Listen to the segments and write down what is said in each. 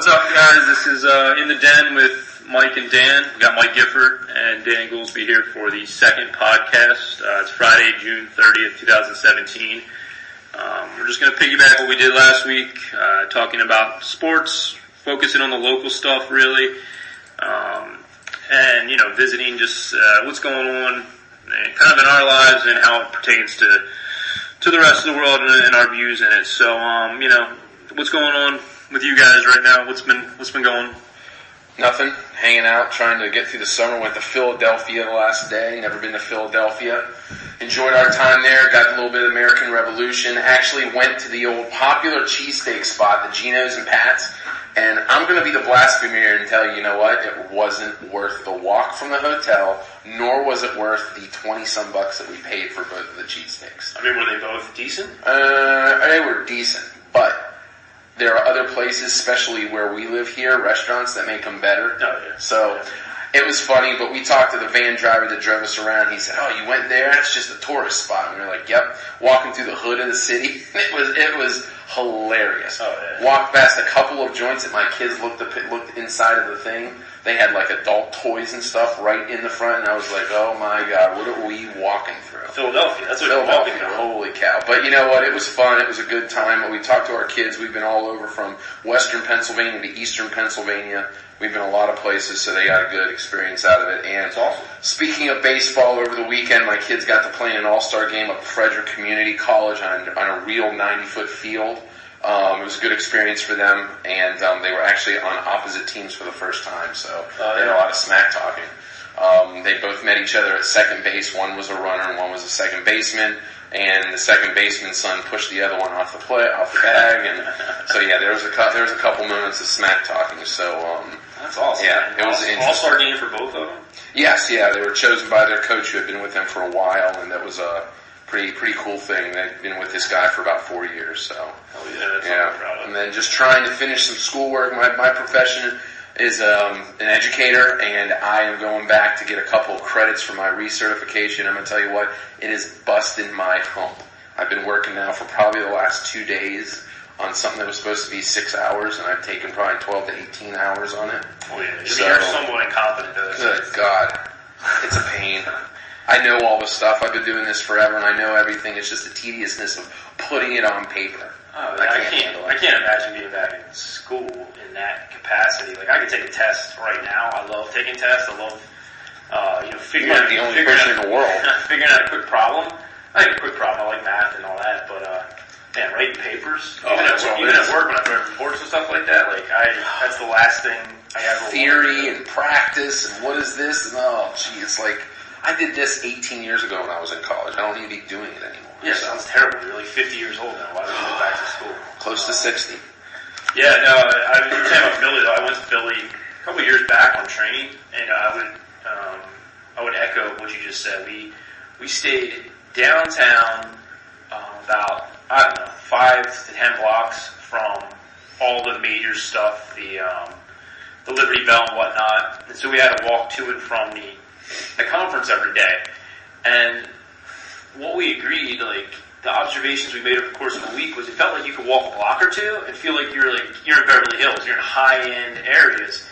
What's up, guys? This is In the Den with Mike and Dan. We got Mike Gifford and Dan Goolsby here for the second podcast. It's Friday, June 30th, 2017. We're just going to piggyback what we did last week, talking about sports, focusing on the local stuff, really, and, visiting just what's going on kind of in our lives and how it pertains to the rest of the world and our views in it. So, what's going on with you guys right now? What's been going? Nothing. Hanging out, trying to get through the summer. Went to Philadelphia the last day. Never been to Philadelphia. Enjoyed our time there. Got a little bit of American Revolution. Actually went to the old popular cheesesteak spot, the Geno's and Pat's. And I'm going to be the blasphemer here and tell you, you know what? It wasn't worth the walk from the hotel, nor was it worth the $20-some that we paid for both of the cheesesteaks. I mean, were they both decent? They were decent, but there are other places, especially where we live here, restaurants that make them better. Oh, yeah. So it was funny, but we talked to the van driver that drove us around. He said, "Oh, you went there? It's just a tourist spot." And we were like, "Yep." Walking through the hood of the city, it was hilarious. Oh, yeah. Walked past a couple of joints that my kids looked inside of the thing. They had like adult toys and stuff right in the front, and I was like, "Oh my God, what are we walking through?" Philadelphia. That's what you're walking through. Holy cow. But you know what? It was fun. It was a good time. We talked to our kids. We've been all over from western Pennsylvania to eastern Pennsylvania. We've been a lot of places, so they got a good experience out of it. And awesome. Speaking of baseball, over the weekend, my kids got to play in an all-star game up at Frederick Community College on a real 90-foot field. It was a good experience for them, and they were actually on opposite teams for the first time, so they had a lot of smack talking. They both met each other at second base. One was a runner and one was a second baseman, and the second baseman's son pushed the other one off the bag, and so yeah, there was a couple moments of smack talking. So that's awesome. Yeah, it was interesting. All-star game for both of them. Yes, yeah, they were chosen by their coach who had been with them for a while, and that was a pretty cool thing. They've been with this guy for about 4 years, so. Oh yeah, that's what I'm proud of. And then just trying to finish some schoolwork. My profession is an educator, and I am going back to get a couple of credits for my recertification. I'm going to tell you what, it is busting my hump. I've been working now for probably the last 2 days on something that was supposed to be 6 hours, and I've taken probably 12 to 18 hours on it. Oh yeah, you're somewhat incompetent at this. Good God. It's a pain. I know all the stuff. I've been doing this forever, and I know everything. It's just the tediousness of putting it on paper. Oh, I can't imagine being back in school in that capacity. Like, I could take a test right now. I love taking tests. I love, figuring out the only person in the world. Figuring out a quick problem. I like a quick problem. I like math and all that, but, writing papers. Even at work when I write reports and stuff like that, that's the last thing I ever Theory and practice and what is this? And it's like, I did this 18 years ago when I was in college. I don't need to be doing it anymore. Yeah, sounds terrible. You're like 50 years old now. Why would you go back to school? Close to 60. Yeah, no, I was saying about Philly, though. I went to Philly a couple of years back on training, and I would echo what you just said. We stayed downtown about, 5 to 10 blocks from all the major stuff, the Liberty Bell and whatnot. And so we had to walk to and from the conference every day. And what we agreed, the observations we made over the course of a week was it felt like you could walk a block or two and feel like you're in Beverly Hills, you're in high-end areas.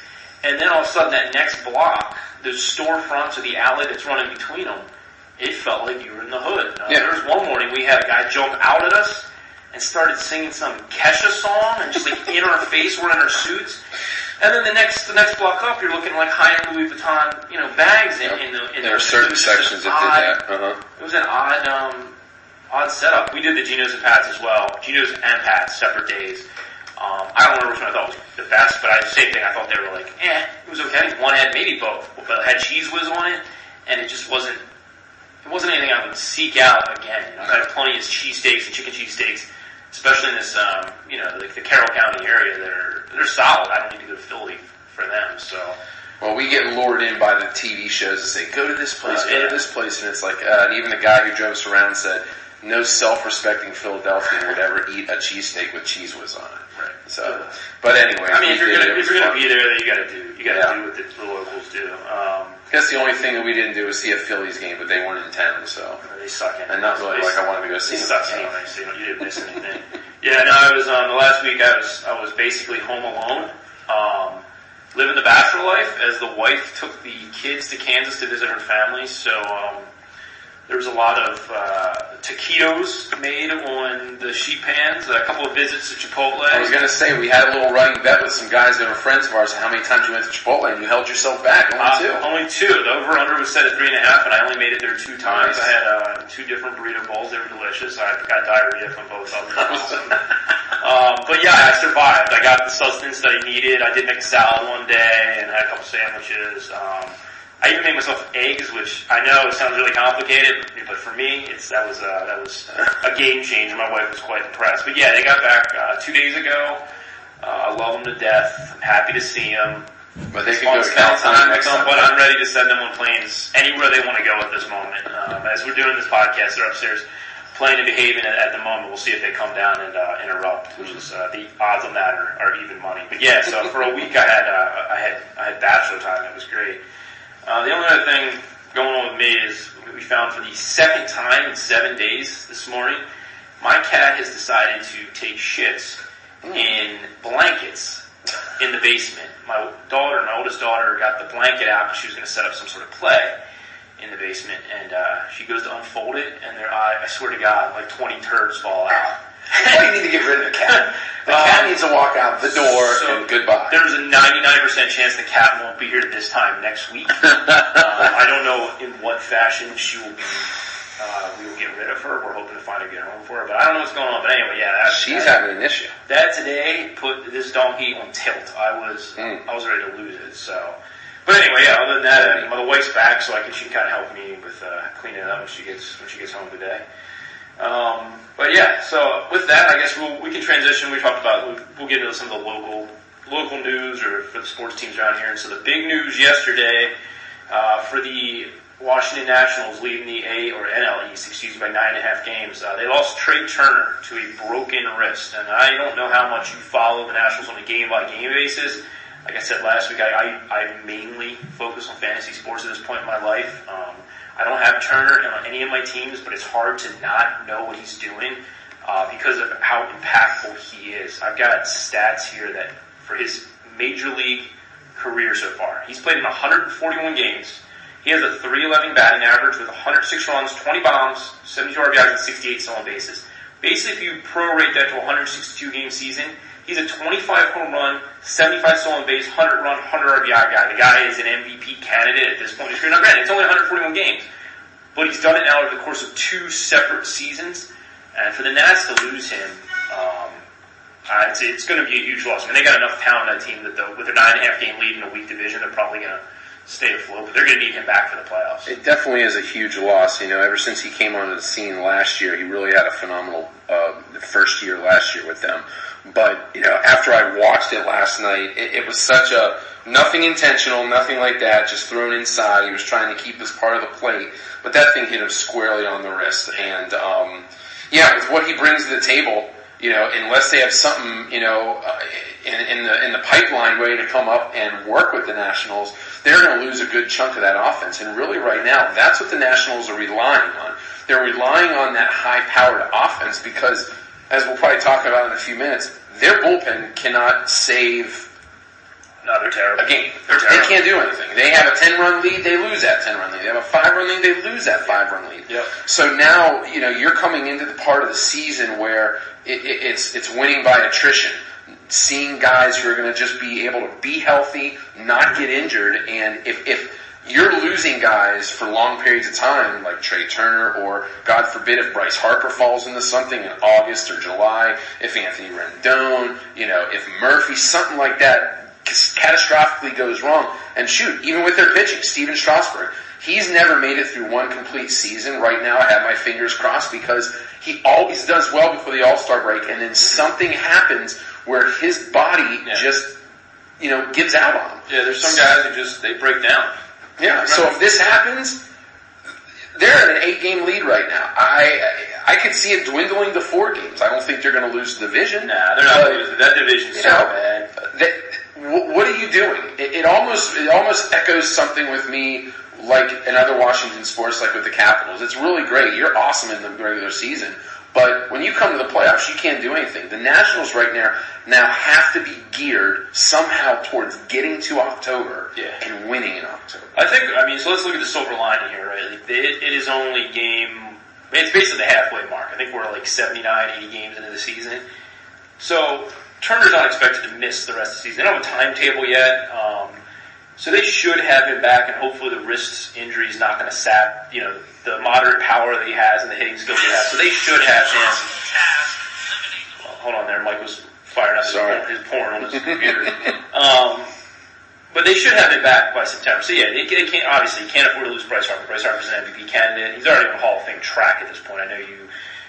And then all of a sudden that next block, those storefronts or the alley that's running between them, it felt like you were in the hood. There was one morning we had a guy jump out at us and started singing some Kesha song and just in our face, we're in our suits. And then the next block up, you're looking like high-end Louis Vuitton, bags in the. There are certain sections that did that. Uh-huh. It was an odd setup. We did the Geno's and Pat's as well. Geno's and Pat's, separate days. I don't remember which one I thought was the best, but same thing. I thought they were it was okay. One had maybe both, but it had Cheese Whiz on it, and it just wasn't. It wasn't anything I would seek out again. I've had plenty of cheesesteaks and chicken cheesesteaks, especially in this, the Carroll County area. They're solid. I don't need to go to Philly for them. So. Well, we get lured in by the TV shows that say, go to this place, go to this place. And it's and even the guy who drove us around said, no self-respecting Philadelphian would ever eat a cheesesteak with Cheese Whiz on it. Right. So, but anyway. I mean, if you're gonna be there, then you gotta do what the locals do. I guess the only thing that we didn't do was see a Phillies game, but they weren't in town, so. They suck anyway. And not really I wanted to go see them. They suck anyway, so you didn't miss anything. Yeah, no, I was, the last week I was basically home alone. living the bachelor life as the wife took the kids to Kansas to visit her family. So there was a lot of taquitos made on the sheet pans, a couple of visits to Chipotle. I was going to say, we had a little running bet with some guys that are friends of ours how many times you went to Chipotle, and you held yourself back. Only two. The over-under was set at 3.5, and I only made it there 2 times. Nice. I had 2 different burrito bowls. They were delicious. I got diarrhea from both of them. But yeah, I survived. I got the sustenance that I needed. I did make a salad one day and had a couple sandwiches. I even made myself eggs, which I know it sounds really complicated, but for me, that was a game changer. My wife was quite impressed. But yeah, they got back 2 days ago. I love them to death. I'm happy to see them. But they can go to California next time. But I'm ready to send them on planes anywhere they want to go at this moment. As we're doing this podcast, they're upstairs playing and behaving at the moment. We'll see if they come down and interrupt, which is the odds on that are even money. But yeah, so for a week I had bachelor time. It was great. The only other thing going on with me is we found for the second time in 7 days this morning, my cat has decided to take shits in blankets in the basement. My oldest daughter, got the blanket out and she was going to set up some sort of play in the basement, and she goes to unfold it, and I swear to God, like 20 turds fall out. Well, you need to get rid of the cat. The cat needs to walk out the door and goodbye. There's a 99% chance the cat won't be here this time next week. I don't know in what fashion she will be. We will get rid of her. We're hoping to find a good home for her, but I don't know what's going on. But anyway, yeah, she's having an issue. That today put this donkey on tilt. I was ready to lose it. So, but anyway, yeah. Other than that, my wife's back, so she can kind of help me with cleaning it up when she gets home today. But yeah, so with that, I guess we can transition. We talked about, we'll get into some of the local news or for the sports teams around here. And so the big news yesterday, for the Washington Nationals leading the NL East, by 9.5 games. They lost Trey Turner to a broken wrist. And I don't know how much you follow the Nationals on a game-by-game basis. Like I said last week, I mainly focus on fantasy sports at this point in my life. I don't have Turner on any of my teams, but it's hard to not know what he's doing because of how impactful he is. I've got stats here that for his major league career so far, he's played in 141 games. He has a .311 batting average with 106 runs, 20 bombs, 72 RBIs, and 68 stolen bases. Basically, if you prorate that to a 162-game season, he's a 25 home run, 75 stolen base, 100 run, 100 RBI guy. The guy is an MVP candidate at this point in his career. Now, granted, it's only 141 games, but he's done it now over the course of 2 separate seasons. And for the Nats to lose him, it's going to be a huge loss. I mean, they got enough talent on that team that with their 9.5-game lead in a weak division, they're probably going to stay afloat, but they're going to need him back for the playoffs. It definitely is a huge loss. Ever since he came onto the scene last year, he really had a phenomenal first year last year with them. But, after I watched it last night, it was such a nothing intentional, nothing like that, just thrown inside. He was trying to keep this part of the plate, but that thing hit him squarely on the wrist. And, with what he brings to the table, unless they have something, in the pipeline ready to come up and work with the Nationals, they're going to lose a good chunk of that offense. And really right now, that's what the Nationals are relying on. They're relying on that high-powered offense because, as we'll probably talk about in a few minutes, their bullpen cannot save they're terrible. a game. They can't do anything. They have a 10-run lead, they lose that 10-run lead. They have a 5-run lead, they lose that 5-run lead. Yep. So now, you're coming into the part of the season where it's winning by attrition. Seeing guys who are going to just be able to be healthy, not get injured, and if you're losing guys for long periods of time, like Trey Turner, or God forbid if Bryce Harper falls into something in August or July, if Anthony Rendon, if Murphy, something like that catastrophically goes wrong, and shoot, even with their pitching, Steven Strasburg, he's never made it through one complete season. Right now, I have my fingers crossed because he always does well before the All-Star break, and then something happens where his body just, gives out on him. Yeah, there's some guys who they break down. Yeah, so if this happens, they're at an 8-game lead right now. I could see it dwindling to 4 games. I don't think they're going to lose the division. Nah, they're not losing. That division's so bad. What are you doing? It almost echoes something with me like in other Washington sports, like with the Capitals. It's really great. You're awesome in the regular season. But when you come to the playoffs, you can't do anything. The Nationals right now have to be geared somehow towards getting to October and winning in October. So let's look at the silver lining here, right? Like it is only it's basically the halfway mark. I think we're like 79, 80 games into the season. So Turner's not expected to miss the rest of the season. They don't have a timetable yet. So they should have him back, and hopefully the wrist injury is not going to sap, the moderate power that he has and the hitting skills he has. So they should have him. Hold on there, Mike was firing up his porn on his computer. But they should have him back by September. So they can't afford to lose Bryce Harper. Bryce Harper's an MVP candidate. He's already on the Hall of Fame track at this point. I know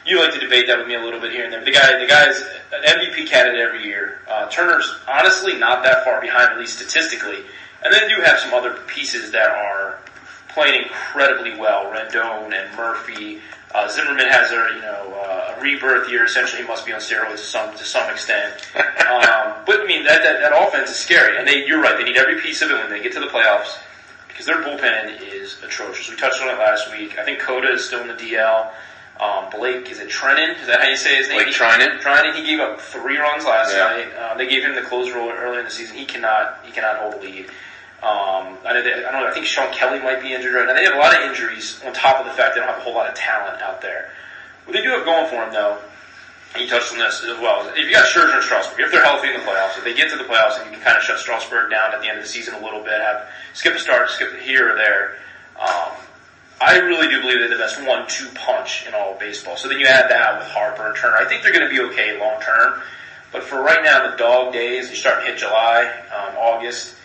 you like to debate that with me a little bit here and there. The guy's an MVP candidate every year. Turner's honestly not that far behind, at least statistically. And then do have some other pieces that are playing incredibly well. Rendon and Murphy. Zimmerman has a rebirth year. Essentially, he must be on steroids to some extent. But I mean, that offense is scary. And you're right. They need every piece of it when they get to the playoffs because their bullpen is atrocious. We touched on it last week. I think Coda is still in the DL. Blake, is it Treinen? Is that how you say his name? Blake Treinen. Treinen. He gave up 3 runs last night. They gave him the close role early in the season. He cannot hold a lead. I think Sean Kelly might be injured right now. They have a lot of injuries on top of the fact they don't have a whole lot of talent out there. What they do have going for them, though, and you touched on this as well, if you got Scherzer and Strasburg, if they're healthy in the playoffs, if they get to the playoffs and you can kind of shut Strasburg down at the end of the season a little bit, skip a start, skip it here or there, I really do believe they're the best 1-2 punch in all of baseball. So then you add that with Harper and Turner. I think they're going to be okay long term. But for right now, the dog days, they start to hit July, August.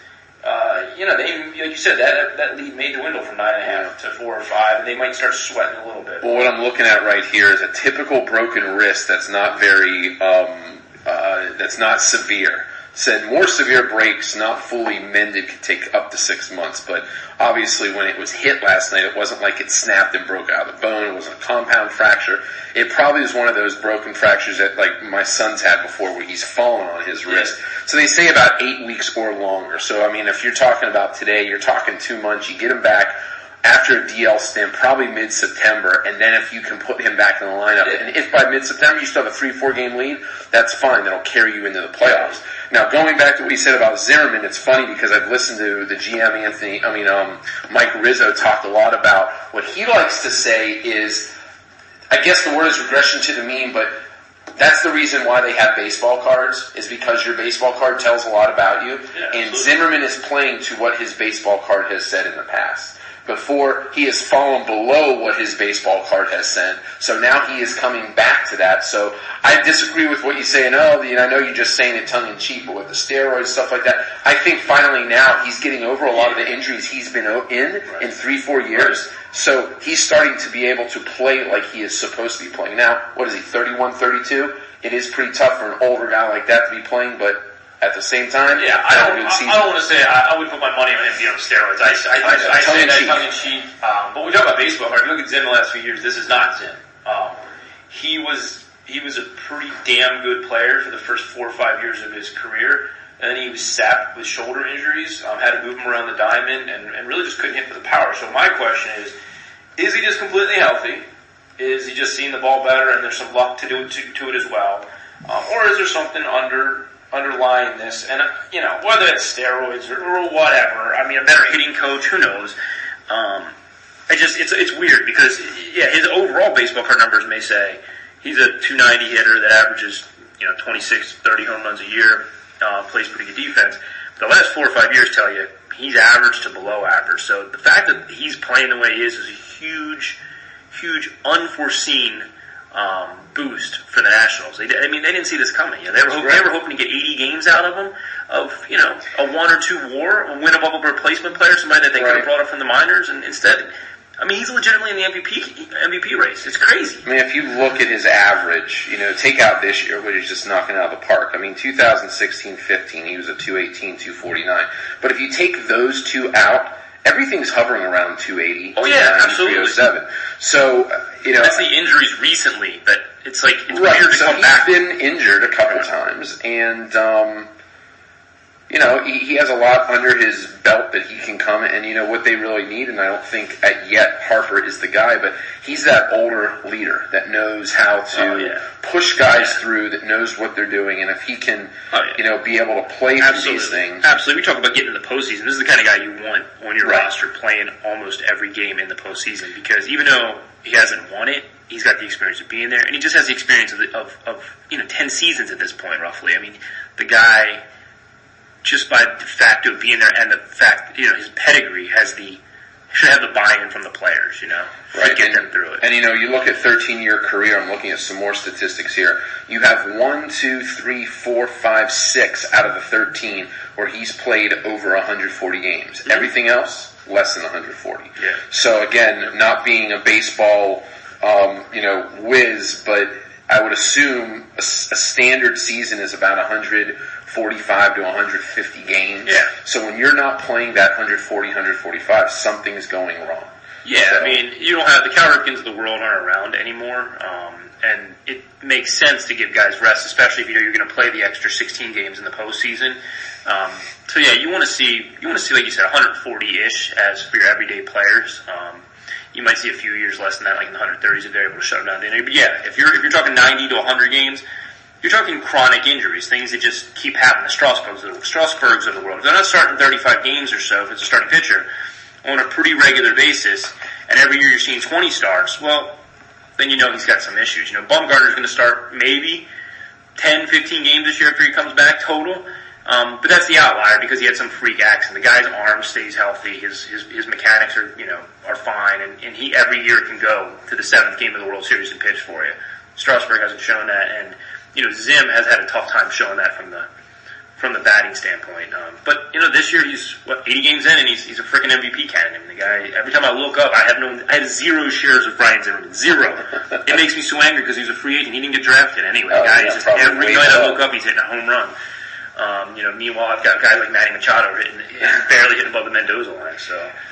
Like you said, that lead may dwindle from 9.5 to 4 or 5, and they might start sweating a little bit. Well, what I'm looking at right here is a typical broken wrist that's not that's not severe. Said more severe breaks, not fully mended, could take up to 6 months. But obviously, when it was hit last night, it wasn't like it snapped and broke out of the bone. It wasn't a compound fracture. It probably was one of those broken fractures that, like my son's had before, where he's fallen on his wrist. So they say about 8 weeks or longer. So I mean, if you're talking about today, you're talking 2 months. You get him back after a DL stint, probably mid-September, and then if you can put him back in the lineup, and if by mid-September you still have a 3-4 game lead, that's fine. That'll carry you into the playoffs. Now, going back to what we said about Zimmerman, it's funny because I've listened to the GM Mike Rizzo talked a lot about what he likes to say is, I guess the word is regression to the mean, but that's the reason why they have baseball cards, is because your baseball card tells a lot about you, and Zimmerman is playing to what his baseball card has said in the past. Before, he has fallen below what his baseball card has said, so now he is coming back to that. So I disagree with what you say, and I know you're just saying it tongue-in-cheek, but with the steroids, stuff like that, I think finally now he's getting over a lot of the injuries he's been in 3-4 years, so he's starting to be able to play like he is supposed to be playing. Now, what is he, 31, 32? It is pretty tough for an older guy like that to be playing, but at the same time, I don't want to say I would put my money on him being on steroids. I say that tongue in cheek. But we talk about baseball. If you look at Zim the last few years, this is not Zim. He was a pretty damn good player for the first 4 or 5 years of his career, and then he was sapped with shoulder injuries. Had to move him around the diamond, and really just couldn't hit for the power. So my question is he just completely healthy? Is he just seeing the ball better, and there's some luck to it as well, or is there something underlying this, and whether it's steroids or whatever. I mean, a better hitting coach, who knows? It's weird because his overall baseball card numbers may say he's a 290 hitter that averages 26, 30 home runs a year, plays pretty good defense. The last 4 or 5 years tell you he's average to below average. So the fact that he's playing the way he is a huge unforeseen boost for the Nationals. They didn't see this coming. They were hoping to get 80 games out of him, of a 1 or 2 WAR, a win above a replacement player, somebody that they could have brought up from the minors, and instead, he's legitimately in the MVP race. It's crazy. If you look at his average, take out this year, which is just knocking out of the park. 2016-15, he was a 218, 249. But if you take those two out, everything's hovering around 280. Oh yeah, absolutely. 307. So that's the injuries recently, but it's weird to come back. He's been injured a couple times, and you know, he has a lot under his belt that he can come and, you know, what they really need, and I don't think yet Harper is the guy, but he's that older leader that knows how to push guys through, that knows what they're doing, and if he can, you know, be able to play through these things. Absolutely. We talk about getting in the postseason. This is the kind of guy you want on your roster playing almost every game in the postseason, because even though he hasn't won it, he's got the experience of being there, and he just has the experience of 10 seasons at this point, roughly. I mean, the guy, just by de facto being there, and the fact, you know, his pedigree should have the buy-in from the players, you know, to get them through it. And, you know, you look at 13-year career, I'm looking at some more statistics here. You have 1, 2, 3, 4, 5, 6 out of the 13 where he's played over 140 games. Mm-hmm. Everything else, less than 140. Yeah. So, again, not being a baseball, whiz, but I would assume a standard season is about 145 to 150 games. Yeah. So when you're not playing that 140, 145, something's going wrong. Yeah, so, I mean, you don't have the Cal Ripkens of the world aren't around anymore, and it makes sense to give guys rest, especially if you know you're going to play the extra 16 games in the postseason. So yeah, you want to see, like you said, 140-ish as for your everyday players. You might see a few years less than that, like in the 130s, if they're able to shut them down. But yeah, if you're talking 90 to 100 games, you're talking chronic injuries, things that just keep happening. The Strasburgs of the world. If they're not starting 35 games or so, if it's a starting pitcher, on a pretty regular basis, and every year you're seeing 20 starts, well, then you know he's got some issues. You know, Bumgarner's going to start maybe 10, 15 games this year after he comes back total. But that's the outlier because he had some freak accident. The guy's arm stays healthy. His mechanics are fine, and he every year can go to the 7th game of the World Series and pitch for you. Strasburg hasn't shown that, and Zim has had a tough time showing that from the batting standpoint. But this year he's 80 games in, and he's a freaking MVP candidate. I mean, the guy. Every time I look up, I had 0 shares of Brian Zimmerman. 0. It makes me so angry because he's a free agent. He didn't get drafted anyway. The guy is just every night I look up, he's hitting a home run. Meanwhile, I've got a guy like Manny Machado barely hitting above the Mendoza line.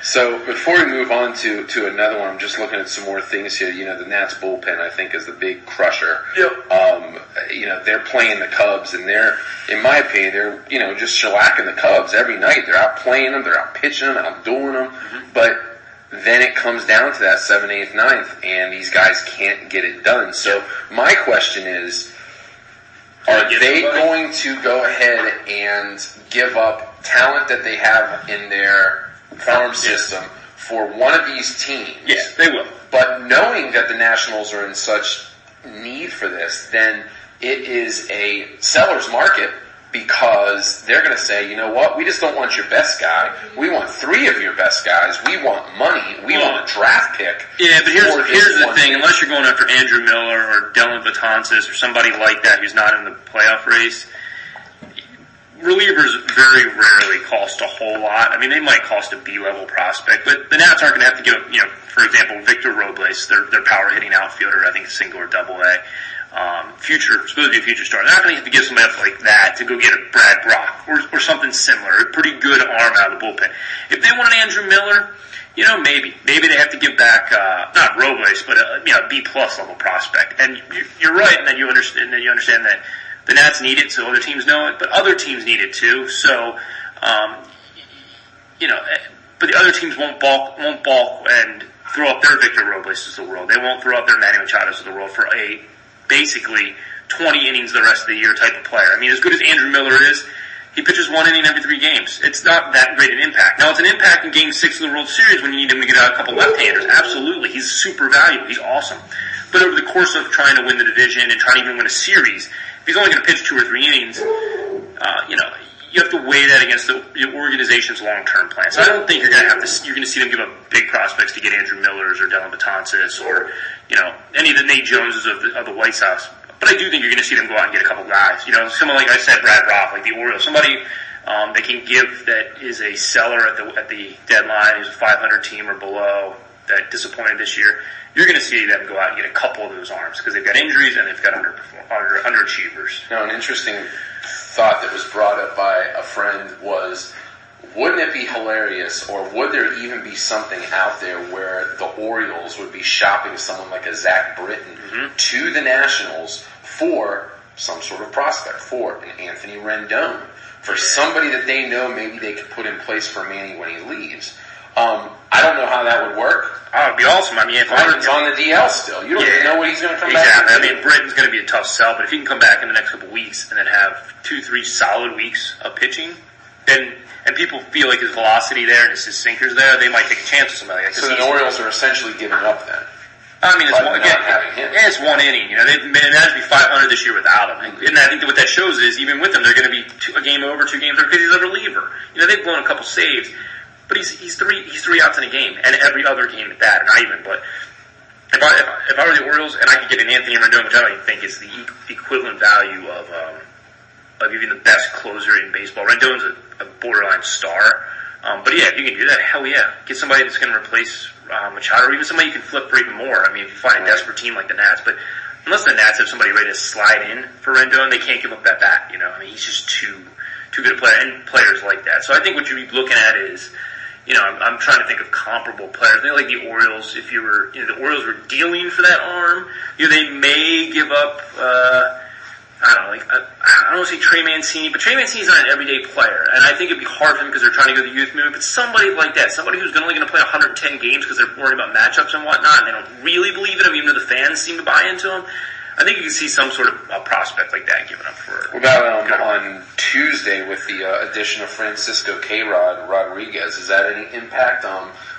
So before we move on to another one, I'm just looking at some more things here. The Nats bullpen, I think, is the big crusher. Yep. They're playing the Cubs, and they're, in my opinion, they're, just shellacking the Cubs every night. They're out playing them, they're out pitching them, out dueling them. Mm-hmm. But then it comes down to that 7th, 8th, 9th, and these guys can't get it done. So my question is, are they going to go ahead and give up talent that they have in their farm system for one of these teams? Yes, they will. But knowing that the Nationals are in such need for this, then it is a seller's market because they're going to say, you know what, we just don't want your best guy. We want 3 of your best guys. We want money. We want a draft pick. Yeah, but here's the thing. Unless you're going after Andrew Miller or Dylan Betances or somebody like that who's not in the playoff race, relievers very rarely cost a whole lot. I mean, they might cost a B-level prospect, but the Nats aren't going to have to give, for example, Victor Robles, their power-hitting outfielder, I think single or double A. Supposed to be a future star. They're not going to have to give somebody else like that to go get a Brad Brock or something similar. A pretty good arm out of the bullpen. If they want an Andrew Miller, maybe they have to give back not Robles, but a B-plus level prospect. And you're right, and then you understand that the Nats need it, so other teams know it, but other teams need it too. So, but the other teams won't balk and throw up their Victor Robles of the world. They won't throw up their Manny Machados of the world for a basically 20 innings the rest of the year type of player. I mean, as good as Andrew Miller is, he pitches 1 inning every 3 games. It's not that great an impact. Now, it's an impact in Game 6 of the World Series when you need him to get out a couple left-handers. Absolutely. He's super valuable. He's awesome. But over the course of trying to win the division and trying to even win a series, if he's only going to pitch 2 or 3 innings, you have to weigh that against the organization's long-term plan. So I don't think you're going to see them give up big prospects to get Andrew Millers or Dylan Betances or, any of the Nate Joneses of the White Sox. But I do think you're going to see them go out and get a couple guys. Someone like I said, Brad Roth, like the Orioles, somebody they can give that is a seller at the deadline, who's a 500 team or below, that disappointed this year. You're going to see them go out and get a couple of those arms because they've got injuries and they've got underachievers. Now, an interesting thought that was brought up by a friend was, wouldn't it be hilarious, or would there even be something out there where the Orioles would be shopping someone like a Zach Britton to the Nationals for some sort of prospect for an Anthony Rendon, for somebody that they know maybe they could put in place for Manny when he leaves. I don't know how that would work. Oh, it'd be awesome. I mean, if Britton's on the DL still. You don't even know what he's going to come back Exactly. into. I mean, Britton's going to be a tough sell, but if he can come back in the next couple of weeks and then have 2-3 solid weeks of pitching, then and people feel like his velocity there and his sinkers there, they might take a chance with somebody like that. So the Orioles are essentially giving up then. I mean, it's one inning. You know, they've managed to be 500 this year without him, and I think that what that shows is even with him, they're going to be a game over, 2 games over because he's a reliever. You know, they've blown a couple saves, but he's three outs in a game, and every other game at that, or not even. But if I were the Orioles and I could get an Anthony Rendon, which I don't even think is the equivalent value of even the best closer in baseball. Rendon's a borderline star. But yeah, if you can do that, hell yeah. Get somebody that's going to replace Machado, or even somebody you can flip for even more. I mean, if you find a desperate team like the Nats. But unless the Nats have somebody ready to slide in for Rendon, they can't give up that bat, you know. I mean, he's just too good a player, and players like that. So I think what you'd be looking at is, you know, I'm trying to think of comparable players. I think like the Orioles, if you were, you know, the Orioles were dealing for that arm, you know, they may give up, I don't know, like, I don't want to say Trey Mancini, but Trey Mancini's not an everyday player, and I think it'd be hard for them because they're trying to go the youth movement, but somebody like that, somebody who's only going to play 110 games because they're worried about matchups and whatnot, and they don't really believe in him, even though the fans seem to buy into him. I think you can see some sort of a prospect like that given up for. What about on Tuesday with the addition of Francisco K-Rod Rodriguez? Is that any impact?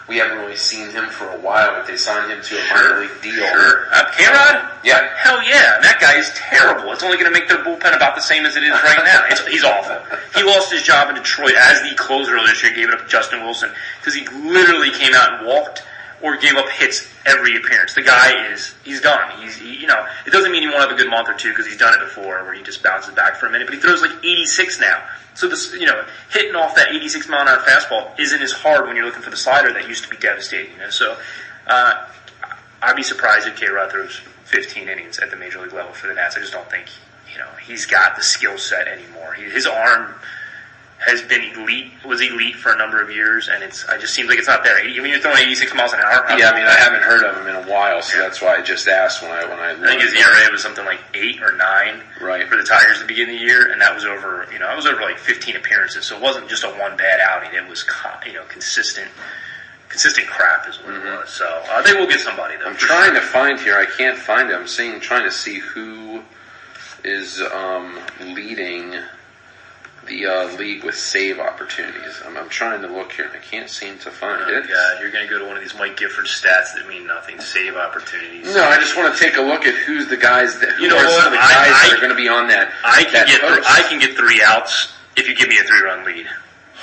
We haven't really seen him for a while, but they signed him to a minor league deal. Sure. K-Rod? Yeah. Hell yeah. That guy is terrible. It's only going to make their bullpen about the same as it is right now. He's awful. He lost his job in Detroit as the closer this year, gave it up to Justin Wilson, because he literally came out and walked or gave up hits every appearance. The guy he's done. You know, it doesn't mean he won't have a good month or two because he's done it before where he just bounces back for a minute, but he throws like 86 now. So this, you know, hitting off that 86 mile an hour fastball isn't as hard when you're looking for the slider that used to be devastating, you know. So, I'd be surprised if K-Rod throws 15 innings at the major league level for the Nats. I just don't think, you know, he's got the skill set anymore. His arm has been was elite for a number of years, and it just seems like it's not there. When you're throwing 86 miles an hour. Yeah, I mean, I haven't heard of him in a while, so that's why I just asked when I think his ERA was something like 8 or 9 for the Tigers at the beginning of the year, and that was over, you know, like 15 appearances, so it wasn't just a one bad outing. It was, you know, consistent crap is what it was. So they will get somebody though. I'm trying to find here. I can't find him. I'm trying to see who is leading the league with save opportunities. I'm trying to look here, and I can't seem to find it. God, you're going to go to one of these Mike Gifford stats that mean nothing. Save opportunities. No, I just want to take a look at who's the guys that that are going to be on that. I can get 3 outs if you give me a 3-run lead.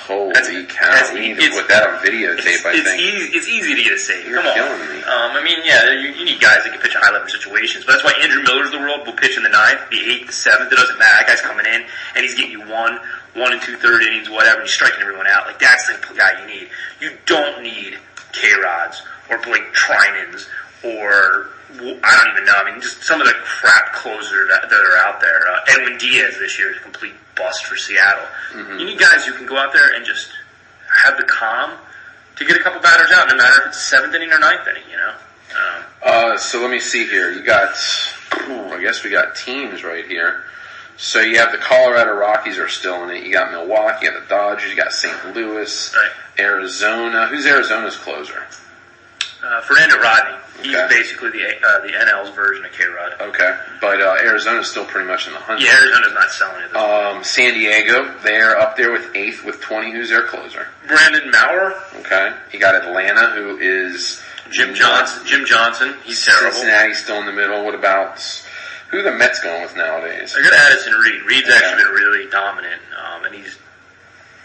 Holy cow! We need to put that on videotape. I think it's easy to get a save. You're killing me. I mean, yeah, you need guys that can pitch in high leverage situations. But that's why Andrew Miller's the world will pitch in the 9th, the 8th, the 7th. It doesn't matter. That guy's coming in and he's getting you 1 and 2/3 innings, whatever. And he's striking everyone out. Like that's the guy you need. You don't need K-Rods or Blake Trinans or I don't even know. I mean, just some of the crap closers that are out there. Edwin Diaz this year is a complete bust for Seattle. Mm-hmm. You need guys who can go out there and just have the calm to get a couple batters out, no matter if it's 7th inning or 9th inning, you know? So let me see here. You got, I guess we got teams right here. So you have the Colorado Rockies are still in it. You got Milwaukee, you got the Dodgers, you got St. Louis, Arizona. Who's Arizona's closer? Fernando Rodney. He's basically the NL's version of K-Rod. Okay, but Arizona's still pretty much in the hunt. Yeah, Arizona's not selling it. San Diego, they're up there with 8th with 20. Who's their closer? Brandon Maurer. Okay, you got Atlanta, who is Jim Johnson. He's terrible. Cincinnati's still in the middle. What about who are the Mets going with nowadays? I got Addison Reed. Reed's actually been really dominant, and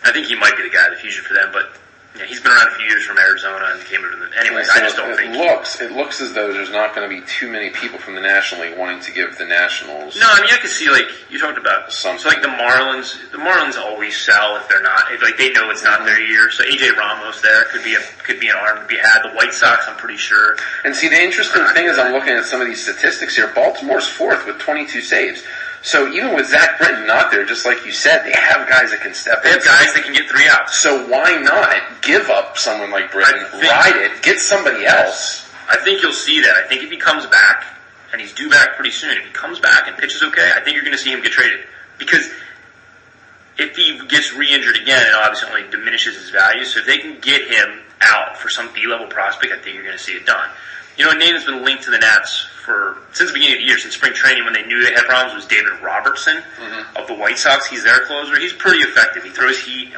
I think he might be the guy of the future for them, but. Yeah, he's been around a few years from Arizona and came over to the... Anyways, I just don't think... It looks as though there's not going to be too many people from the National League wanting to give the Nationals... No, I mean, I can see, like, you talked about... So, like, the Marlins always sell if they're not... Like, they know it's not their year. So, A.J. Ramos there could be an arm to be had. The White Sox, I'm pretty sure. And see, the interesting thing is I'm looking at some of these statistics here. Baltimore's 4th with 22 saves. So even with Zach Britton not there, just like you said, they have guys that can step in. They have guys that can get 3 outs. So why not give up someone like Britton, ride it, get somebody else? I think you'll see that. I think if he comes back and he's due back pretty soon. If he comes back and pitches okay, I think you're going to see him get traded. Because if he gets re-injured again, it obviously only diminishes his value. So if they can get him out for some B-level prospect, I think you're going to see it done. You know, a name that's been linked to the Nats since the beginning of the year, since spring training when they knew they had problems, was David Robertson of the White Sox. He's their closer. He's pretty effective. He throws heat.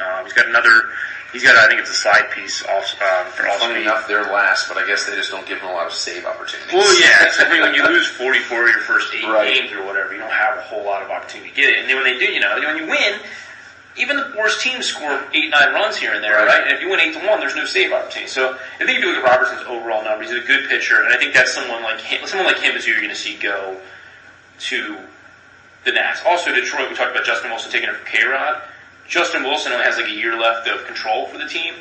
He's got, I think it's a slide piece off, for all Funny enough, they're last, but I guess they just don't give him a lot of save opportunities. Well, yeah. So, I mean, when you lose 44 of your first 8 games or whatever, you don't have a whole lot of opportunity to get it. And then when they do, when you win, even the worst teams score 8-9 runs here and there, right? And if you win 8-1, there's no save opportunity. So I think if you look at Robertson's overall numbers, he's a good pitcher, and I think that's someone like him is who you're going to see go to the Nats. Also, Detroit, we talked about Justin Wilson taking it for K-Rod. Justin Wilson only has like a year left of control for the team.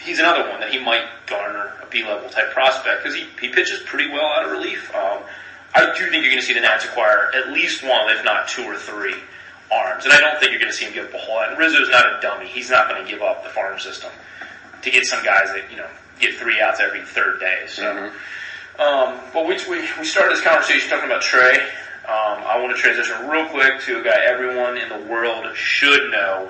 He's another one that he might garner a B-level type prospect because he pitches pretty well out of relief. I do think you're going to see the Nats acquire at least one, if not 2 or 3 arms. And I don't think you're going to see him give up a whole lot. And Rizzo's not a dummy. He's not going to give up the farm system to get some guys that, get 3 outs every third day. So, but we started this conversation talking about Trey. I want to transition real quick to a guy everyone in the world should know.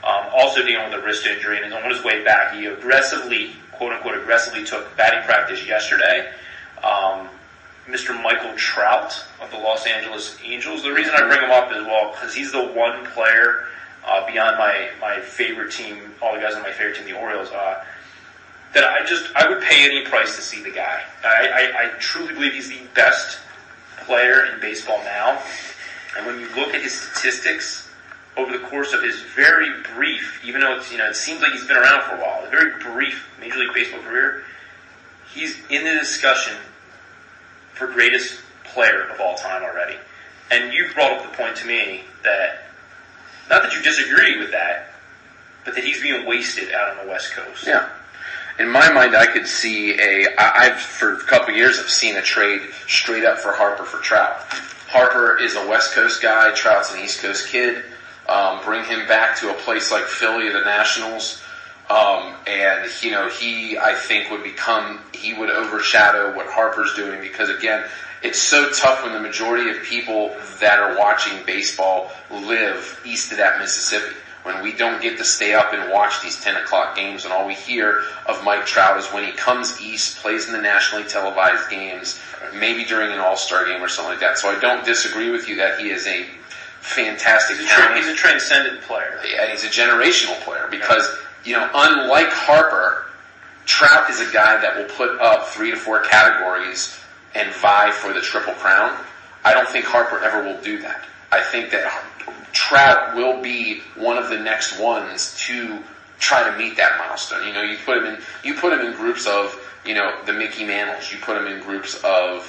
Also dealing with a wrist injury and is on his way back. He aggressively, quote-unquote aggressively, took batting practice yesterday. Mr. Michael Trout of the Los Angeles Angels. The reason I bring him up is, because he's the one player beyond my favorite team, all the guys on my favorite team, the Orioles, that I would pay any price to see the guy. I truly believe he's the best player in baseball now. And when you look at his statistics over the course of his very brief, even though it seems like he's been around for a while, a very brief Major League Baseball career, he's in the discussion for greatest player of all time already. And you brought up the point to me that, not that you disagree with that, but that he's being wasted out on the West Coast. Yeah. In my mind, I could see I've for a couple of years have seen a trade straight up for Harper for Trout. Harper is a West Coast guy, Trout's an East Coast kid. Bring him back to a place like Philly, the Nationals. And he, I think, he would overshadow what Harper's doing because, again, it's so tough when the majority of people that are watching baseball live east of that Mississippi. When we don't get to stay up and watch these 10 o'clock games and all we hear of Mike Trout is when he comes east, plays in the nationally televised games, maybe during an all-star game or something like that. So I don't disagree with you that he is a fantastic talent. He's a transcendent player. Yeah, he's a generational player because, unlike Harper, Trout is a guy that will put up 3 to 4 categories and vie for the Triple Crown. I don't think Harper ever will do that. I think that Trout will be one of the next ones to try to meet that milestone. You put him in groups of, the Mickey Mantles. You put him in groups of,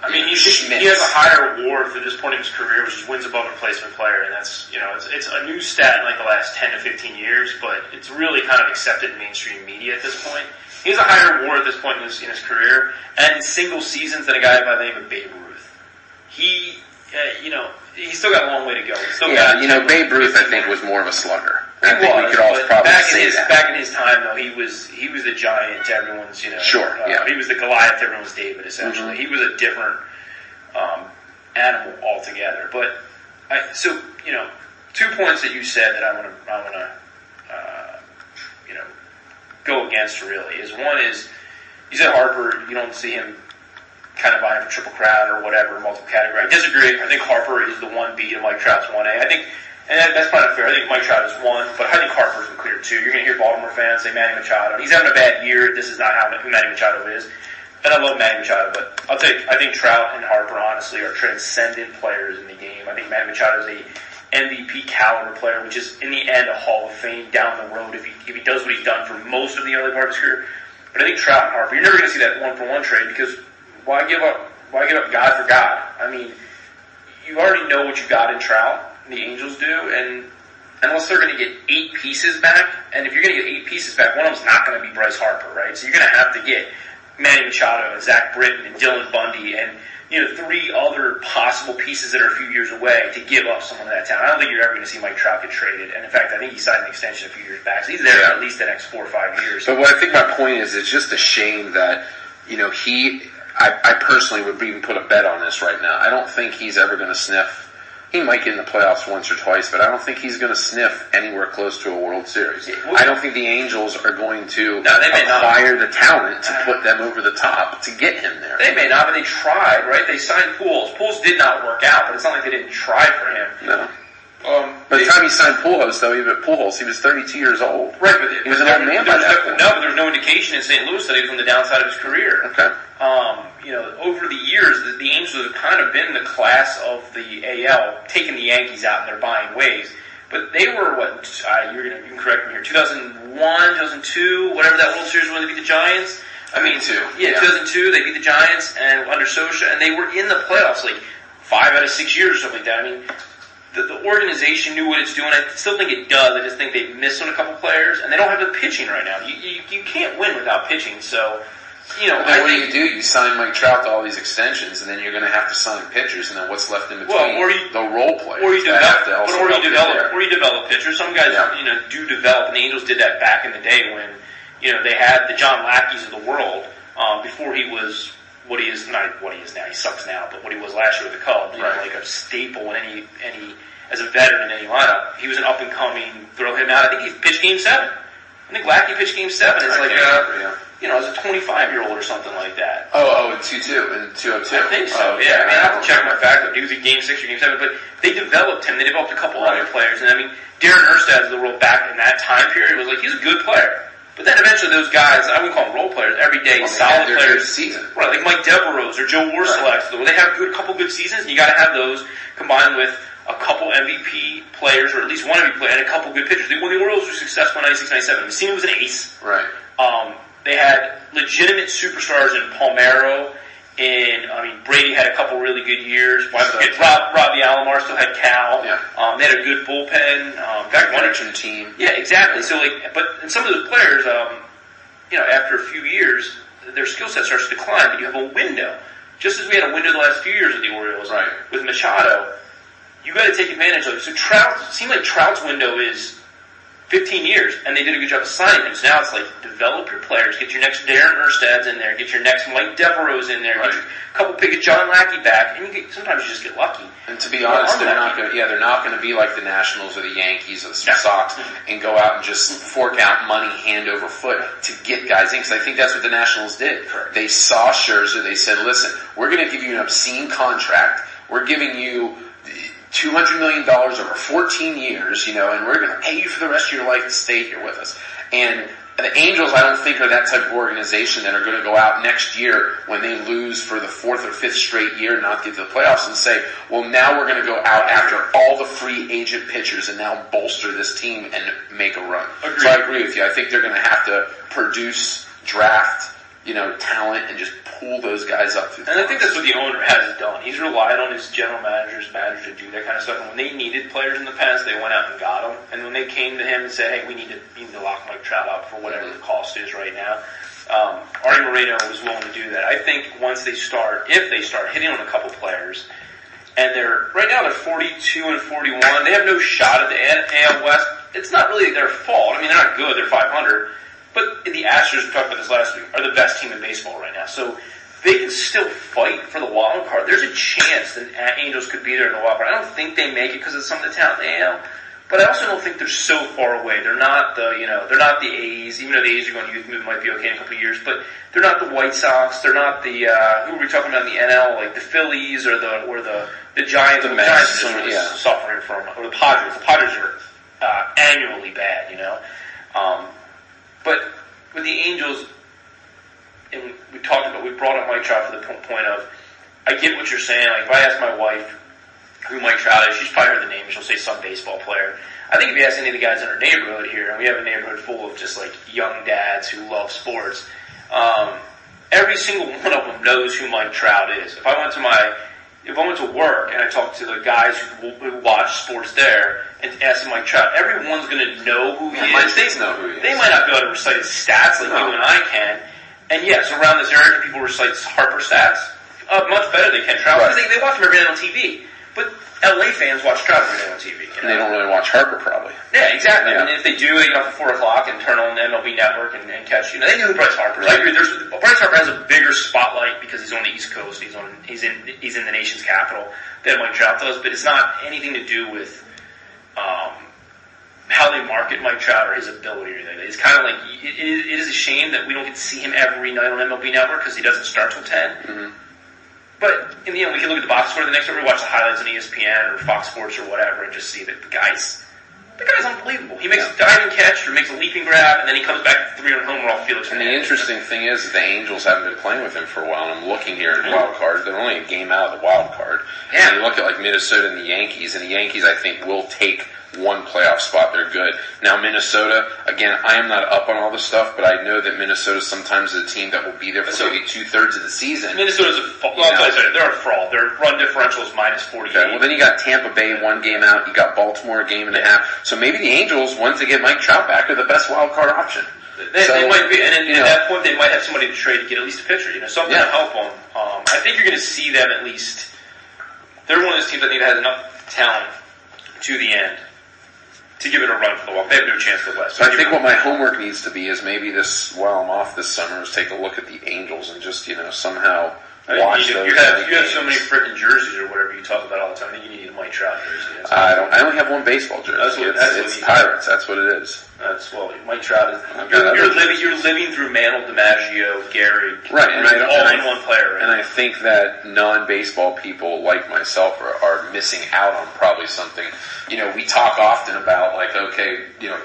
he has a higher WAR at this point in his career, which is wins above replacement player, and that's, it's a new stat in like the last 10 to 15 years, but it's really kind of accepted in mainstream media at this point. He has a higher WAR at this point in his career, and single seasons than a guy by the name of Babe Ruth. He's still got a long way to go. Babe Ruth, I think, was more of a slugger. I think we could all probably say that. Back in his time, though, he was the giant to everyone's, Sure, yeah. He was the Goliath to everyone's David, essentially. Mm-hmm. He was a different animal altogether. But, 2 points that you said that I want to go against, really, is one is, you said Harper, you don't see him kind of vying for Triple Crown or whatever, multiple category. I disagree. I think Harper is the 1B and Mike Trout's 1A. I think, and that's probably not fair. I think Mike Trout is 1, but I think Harper's the clear 2. You're going to hear Baltimore fans say Manny Machado. He's having a bad year. This is not who Manny Machado is. And I love Manny Machado, but I think Trout and Harper, honestly, are transcendent players in the game. I think Manny Machado is a MVP caliber player, which is, in the end, a Hall of Fame down the road if he does what he's done for most of the early part of his career. But I think Trout and Harper, you're never going to see that 1-for-1 trade because why give up God for God? I mean, you already know what you got in Trout, the Angels do, and unless they're going to get 8 pieces back, and if you're going to get 8 pieces back, one of them's not going to be Bryce Harper, right? So you're going to have to get Manny Machado and Zach Britton and Dylan Bundy and 3 other possible pieces that are a few years away to give up someone of that talent. I don't think you're ever going to see Mike Trout get traded, and in fact, I think he signed an extension a few years back, so he's there for at least the next 4 or 5 years. But what I think my point is, it's just a shame that I personally would even put a bet on this right now. I don't think he's ever going to sniff. He might get in the playoffs once or twice, but I don't think he's going to sniff anywhere close to a World Series. I don't think the Angels are going to acquire the talent to put them over the top to get him there. They may not, but they tried, right? They signed Pujols. Pujols did not work out, but it's not like they didn't try for him. No. By the time he signed Pujols, he was 32 years old. Right, but he was an old man by that point. No, but there was no indication in St. Louis that he was on the downside of his career. Okay. Over the years, the Angels have kind of been the class of the AL, taking the Yankees out in their buying ways. But they were, you can correct me here, 2001, 2002, whatever that World Series when they beat the Giants. 2002, they beat the Giants and under Socha, and they were in the playoffs like 5 out of 6 years or something like that. I mean, the organization knew what it's doing. I still think it does. I just think they've missed on a couple players, and they don't have the pitching right now. You can't win without pitching, so... what do? You sign Mike Trout to all these extensions, and then you're going to have to sign pitchers, and then what's left in between? The role players. Or you develop pitchers. Some guys, do develop, and the Angels did that back in the day when, they had the John Lackeys of the world before he was what he is, not what he is now. He sucks now, but what he was last year with the Cubs, like a staple in any as a veteran in any lineup. He was an up and coming. Throw him out. I think he pitched Game 7. I think Lackey pitched Game 7. It's as a 25-year-old or something like that. In 2-2, in 202. I think so, yeah. I have to check my fact. He was in Game 6 or Game 7, but they developed him. They developed a couple other players. And, Darren Erstad of the world back in that time period was he's a good player. But then eventually those guys, I wouldn't call them role players, everyday solid players. Season. Right, like Mike Devereaux or Joe Warselak. Right. They have a couple good seasons, and you got to have those combined with a couple MVP players, or at least one MVP player, and a couple good pitchers. When the Orioles were successful in 96, 97, Messina was an ace. Right. They had legitimate superstars in Palmeiro, Brady had a couple really good years. Robbie Alomar still had Cal. Yeah. They had a good bullpen. Veteran team. Yeah, exactly. So, but some of those players, after a few years, their skill set starts to decline, but you have a window. Just as we had a window the last few years with the Orioles, with Machado, you got to take advantage of it. So it seems like Trout's window is 15 years, and they did a good job of signing him. So now it's develop your players, get your next Darren Erstads in there, get your next Mike Devereaux in there, get a couple pick John Lackey back, and sometimes you just get lucky. And to be honest, they're not going to be like the Nationals or the Yankees or the Sox and go out and just fork out money hand over foot to get guys in. Because I think that's what the Nationals did. Correct. They saw Scherzer. They said, "Listen, we're going to give you an obscene contract. We're giving you $200 million over 14 years, and we're going to pay you for the rest of your life to stay here with us." And the Angels, I don't think, are that type of organization that are going to go out next year when they lose for the 4th or 5th straight year, not get to the playoffs, and say, well, now we're going to go out after all the free agent pitchers and now bolster this team and make a run. Agreed. So I agree with you. I think they're going to have to produce, draft, talent, and just pull those guys up. And I think that's what the owner has done. He's relied on his general manager to do that kind of stuff. And when they needed players in the past, they went out and got them. And when they came to him and said, "Hey, we need to lock Mike Trout up for whatever the cost is right now," Artie Moreno was willing to do that. I think if they start hitting on a couple players, and right now they're 42 and 41. They have no shot at the AL West. It's not really their fault. They're not good. They're 500. But the Astros, we talked about this last week, are the best team in baseball right now. So they can still fight for the wild card. There's a chance that Angels could be there in the wild card. I don't think they make it because of some of the talent in the AL. But I also don't think they're so far away. They're not they're not the A's, even though the A's are going to youth move, might be okay in a couple of years. But they're not the White Sox. They're not the who are we talking about in the NL, like the Phillies or the Giants. The Giants are just suffering from, or the Padres. The Padres are annually bad, But with the Angels, and we brought up Mike Trout for the point of, I get what you're saying. If I ask my wife who Mike Trout is, she's probably heard the name. She'll say some baseball player. I think if you ask any of the guys in our neighborhood here, and we have a neighborhood full of just young dads who love sports, every single one of them knows who Mike Trout is. If I went to work and I talked to the guys who watch sports there and asked them Mike Trout, everyone's going to know who he is. Know who he is. They might not be able to recite his stats like you and I can. And yes, around this area, people recite Harper stats much better than Ken Trout because they watch him every night on TV. But LA fans watch Trout every day on TV. And they don't really watch Harper, probably. Yeah, exactly. Yeah. I mean, if they do, they get off at 4 o'clock and turn on the MLB Network and catch. They know who Bryce Harper is. I agree. Bryce Harper has a bigger spotlight because he's on the East Coast. He's in the nation's capital than Mike Trout does. But it's not anything to do with how they market Mike Trout or his ability or anything. It's kind of like it is a shame that we don't get to see him every night on MLB Network because he doesn't start till 10. Mm-hmm. But in the end, we can look at the box score the next time we watch the highlights on ESPN or Fox Sports or whatever and just see that the guy's unbelievable. He makes a diving catch or makes a leaping grab, and then he comes back 3-run homer off Felix. And the interesting thing is that the Angels haven't been playing with him for a while. And I'm looking here at wild card. They're only a game out of the wild card. Yeah. And you look at like Minnesota and the Yankees I think will take one playoff spot. They're good. Now Minnesota, again, I am not up on all this stuff, but I know that Minnesota sometimes is a team that will be there for maybe 2/3 of the season. Minnesota's they're a fraud. Their run differential is -48. Okay, well, then you got Tampa Bay 1 game out. You got Baltimore a game and a half. So maybe the Angels, once they get Mike Trout back, are the best wild card option. They might be, and at that point, they might have somebody to trade to get at least a pitcher. Something to help them. I think you're going to see them at least. They're one of those teams I think that has enough talent to the end to give it a run for the West. They have no chance for the West. So I think what my homework needs to be is maybe while I'm off this summer, is take a look at the Angels and just somehow watch those. You have so many freaking jerseys or whatever you talk about all the time. I think you need a Mike Trout jersey. I only have one baseball jersey. It's Pirates. That's what it is. Mike Trout is. You're living through Mantle, DiMaggio, Gary, right? And all in one player. Right? And I think that non-baseball people like myself are missing out on probably something. We talk often about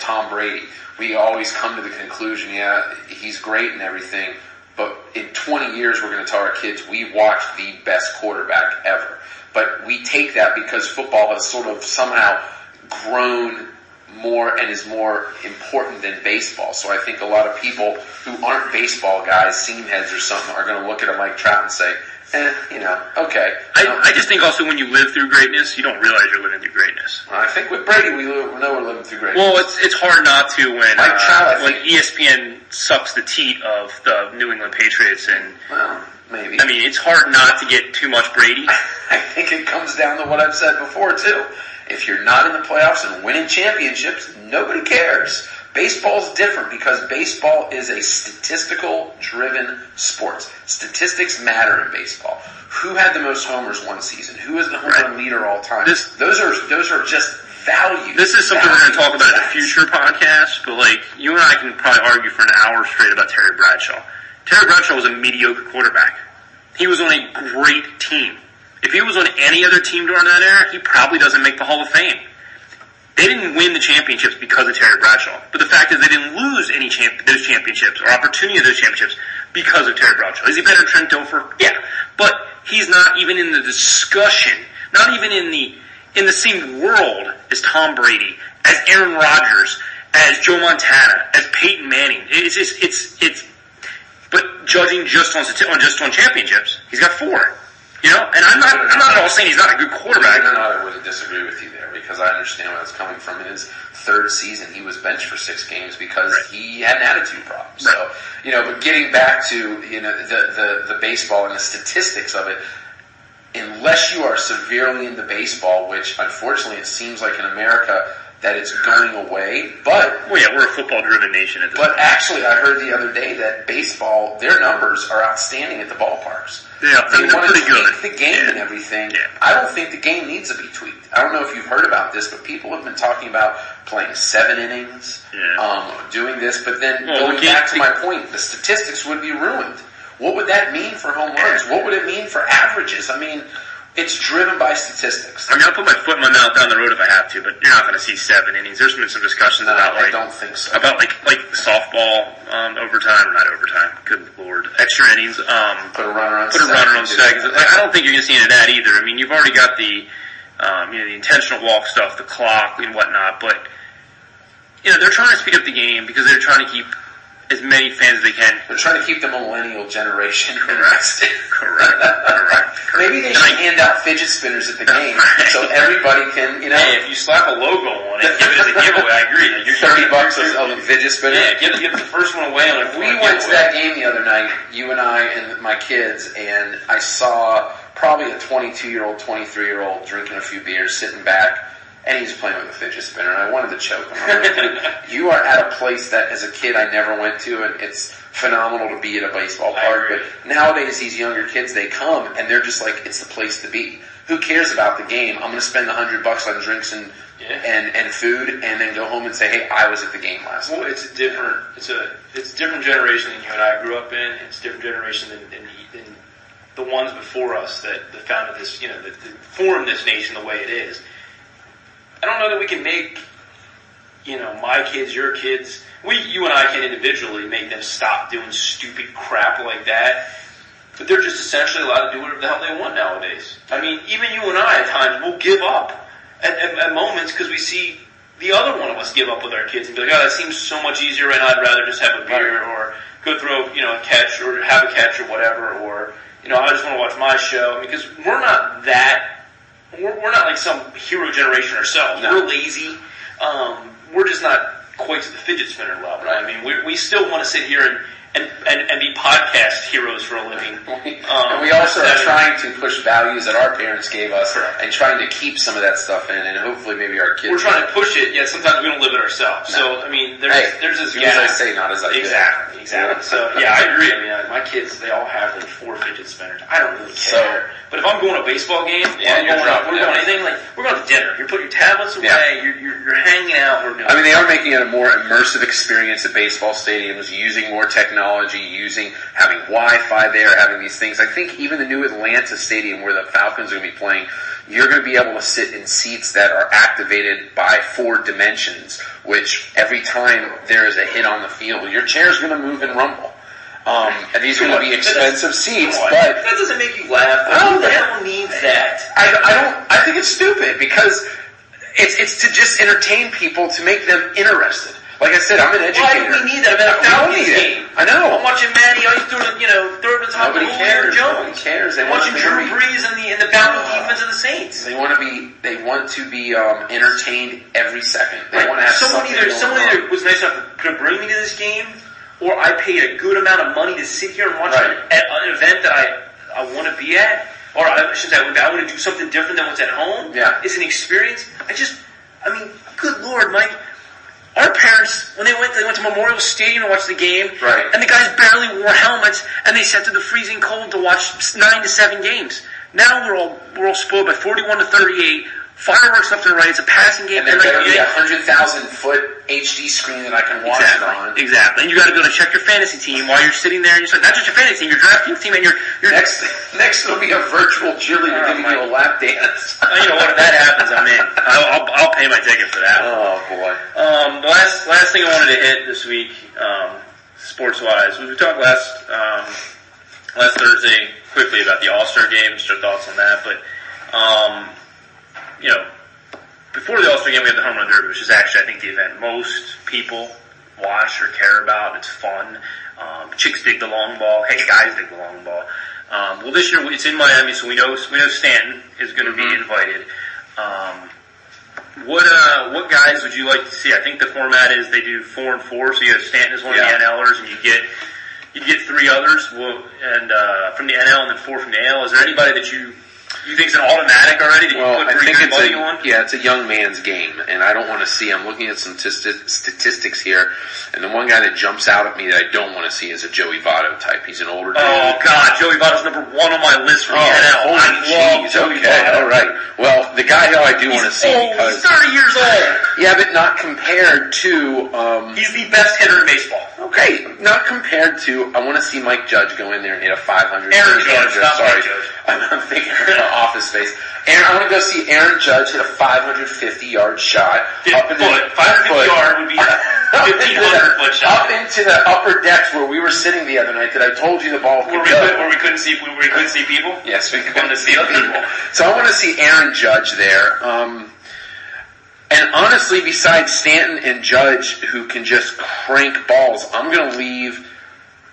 Tom Brady. We always come to the conclusion, he's great and everything, but in 20 years we're going to tell our kids we watched the best quarterback ever. But we take that because football has sort of somehow grown more and is more important than baseball. So I think a lot of people who aren't baseball guys, seam heads or something, are going to look at a Mike Trout and say, okay. I just think also when you live through greatness, you don't realize you're living through greatness. I think with Brady, we know we're living through greatness. Well, it's hard not to when Mike Trout, when ESPN sucks the teat of the New England Patriots and. Well, maybe. I mean, it's hard not to get too much Brady. I think it comes down to what I've said before too. If you're not in the playoffs and winning championships, nobody cares. Baseball's different because baseball is a statistical-driven sport. Statistics matter in baseball. Who had the most homers one season? Who is the home run leader all time? Those are just values. This is something we're going to talk about in a future podcast, but you and I can probably argue for an hour straight about Terry Bradshaw. Terry Bradshaw was a mediocre quarterback. He was on a great team. If he was on any other team during that era, he probably doesn't make the Hall of Fame. They didn't win the championships because of Terry Bradshaw. But the fact is they didn't lose those championships or opportunity of those championships because of Terry Bradshaw. Is he better than Trent Dilfer? Yeah. But he's not even in the discussion, not even in the same world as Tom Brady, as Aaron Rodgers, as Joe Montana, as Peyton Manning. But judging just on championships, he's got 4. And I'm not at all saying he's not a good quarterback. I would disagree with you there because I understand where it's coming from. In his 3rd season, he was benched for 6 games because he had an attitude problem. So, but getting back to the baseball and the statistics of it, unless you are severely into baseball, which unfortunately it seems like in America that it's going away, but we're a football-driven nation at this point. But actually, I heard the other day that baseball, their numbers are outstanding at the ballparks. Yeah, they want to good. tweak the game and everything. Yeah. I don't think the game needs to be tweaked. I don't know if you've heard about this, but people have been talking about playing 7 innings, doing this, but then going back to my point, the statistics would be ruined. What would that mean for home runs? What would it mean for averages? I mean, it's driven by statistics. I'll put my foot in my mouth down the road if I have to, but you're not going to see 7 innings. There's been some discussions about I don't think so. About like softball overtime or not overtime. Good lord, extra innings. Put a runner on second. I don't think you're going to see any of that either. I mean, you've already got the the intentional walk stuff, the clock and whatnot, but they're trying to speed up the game because they're trying to keep as many fans as they can. They're trying to keep the millennial generation Correct. Maybe they should hand out fidget spinners at the game so everybody can, Hey, if you slap a logo on it, give it as a giveaway. I agree. Like, $30 of a fidget spinner. Yeah, give the first one away. We went to that game the other night, you and I and my kids, and I saw probably a 22-year-old, 23-year-old drinking a few beers, sitting back, and he's playing with a fidget spinner, and I wanted to choke him. I'm like, dude, you are at a place that as a kid I never went to, and it's phenomenal to be at a baseball park. But nowadays these younger kids, they come and they're just like, it's the place to be. Who cares about the game? I'm going to spend $100 on drinks and food, and then go home and say, hey, I was at the game last night. Well, it's a different generation than you and I grew up in. It's a different generation than the ones before us that founded this, that formed this nation the way it is. I don't know that we can make, my kids, your kids, you and I can individually make them stop doing stupid crap like that. But they're just essentially allowed to do whatever the hell they want nowadays. I mean, even you and I at times will give up at moments because we see the other one of us give up with our kids and be like, oh, that seems so much easier right now. I'd rather just have a beer or go throw, a catch or have a catch or whatever. Or, I just want to watch my show. Because we're not like some hero generation ourselves. No. We're lazy. We're just not quite to the fidget spinner level. Right. I mean, we still want to sit here and be podcast heroes for a living. And we also are trying to push values that our parents gave us and trying to keep some of that stuff in, and hopefully maybe our kids... We're trying to push it, yet sometimes we don't live it ourselves. No. So, I mean, there's this gap. As I say, not as I do. Exactly. So, yeah, I agree. I mean, my kids, they all have like 4 fidget spinners. I don't really care. But if I'm going to a baseball game, we're going anything, like, we're going to dinner. You're putting your tablets away, you're hanging out. They are making it a more immersive experience at baseball stadiums, using more technology, having Wi-Fi there, having these things. I think even the new Atlanta stadium where the Falcons are going to be playing, you're going to be able to sit in seats that are activated by 4 dimensions, which every time there is a hit on the field, your chair's going to move and rumble. And these are going to be expensive seats, but that doesn't make you laugh. Who the hell needs that? I think it's stupid because it's to just entertain people, to make them interested. Like I said, I'm an educator. Why do we need that? I'm at a Falcons game. I know. I'm watching Matty. I throw to the top of Julio Jones. Nobody cares. I'm watching Drew Brees and the bounty defense of the Saints. They want to be entertained every second. They want to have someone either was nice enough to bring me to this game, or I paid a good amount of money to sit here and watch an event that I want to be at, or I want to do something different than what's at home. Yeah. It's an experience. Good Lord, Mike. Our parents, when they went to Memorial Stadium to watch the game, and the guys barely wore helmets, and they sat through the freezing cold to watch 9 to 7 games. Now we're all spoiled by 41-38. Fireworks left and right. It's a passing game. And there better be a 100,000-foot HD screen that I can watch it on. Exactly. And you got to go to check your fantasy team while you're sitting there. And you're not just your fantasy team, your DraftKings team, and your next will be a virtual cheerleader giving you a lap dance. You know what? If that happens, I'm in. I'll pay my ticket for that. Oh boy. The last thing I wanted to hit this week, sports wise, we talked last Thursday quickly about the All-Star game. Just your thoughts on that, but. Before the All-Star game, we had the Home Run Derby, which is actually, I think, the event most people watch or care about. It's fun. Chicks dig the long ball. Hey, guys dig the long ball. Well, this year it's in Miami, so we know Stanton is going to be invited. What guys would you like to see? I think the format is they do 4 and 4, so you have Stanton as one of the NLers, and you get 3 others. Well, and from the NL and then 4 from the AL. Is there anybody that you think it's an automatic already that you put pretty good money on? Yeah, it's a young man's game, and I don't want to see. I'm looking at some statistics here, and the one guy that jumps out at me that I don't want to see is a Joey Votto type. He's an older dude. Oh, God, Joey Votto's number 1 on my list for the NL. I love Joey Votto. All right. Well, the guy who I do want to see because... He's 30 years old. Yeah, but not compared to... he's the best hitter in baseball. Okay, not compared to... I want to see Mike Judge go in there and hit a 500. Aaron Judge, not Mike Judge. I'm thinking Office Space. I want to go see Aaron Judge hit a 550-yard shot. 550 yard would be a 1,500-foot shot. Up into the upper decks where we were sitting the other night that I told you the ball could go. Where we couldn't see people? Yes, we couldn't see other people. So I want to see Aaron Judge there. And And honestly, besides Stanton and Judge, who can just crank balls, I'm going to leave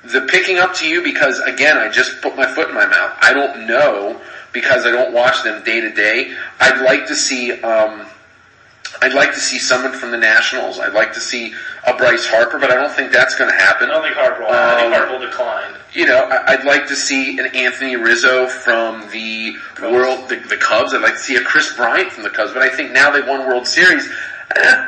the picking up to you because, again, I just put my foot in my mouth. I don't know because I don't watch them day to day. I'd like to see someone from the Nationals. I'd like to see a Bryce Harper, but I don't think that's going to happen. I don't think Harper will. I think Harper will decline. I'd like to see an Anthony Rizzo from the Cubs. I'd like to see a Chris Bryant from the Cubs, but I think now they've won World Series,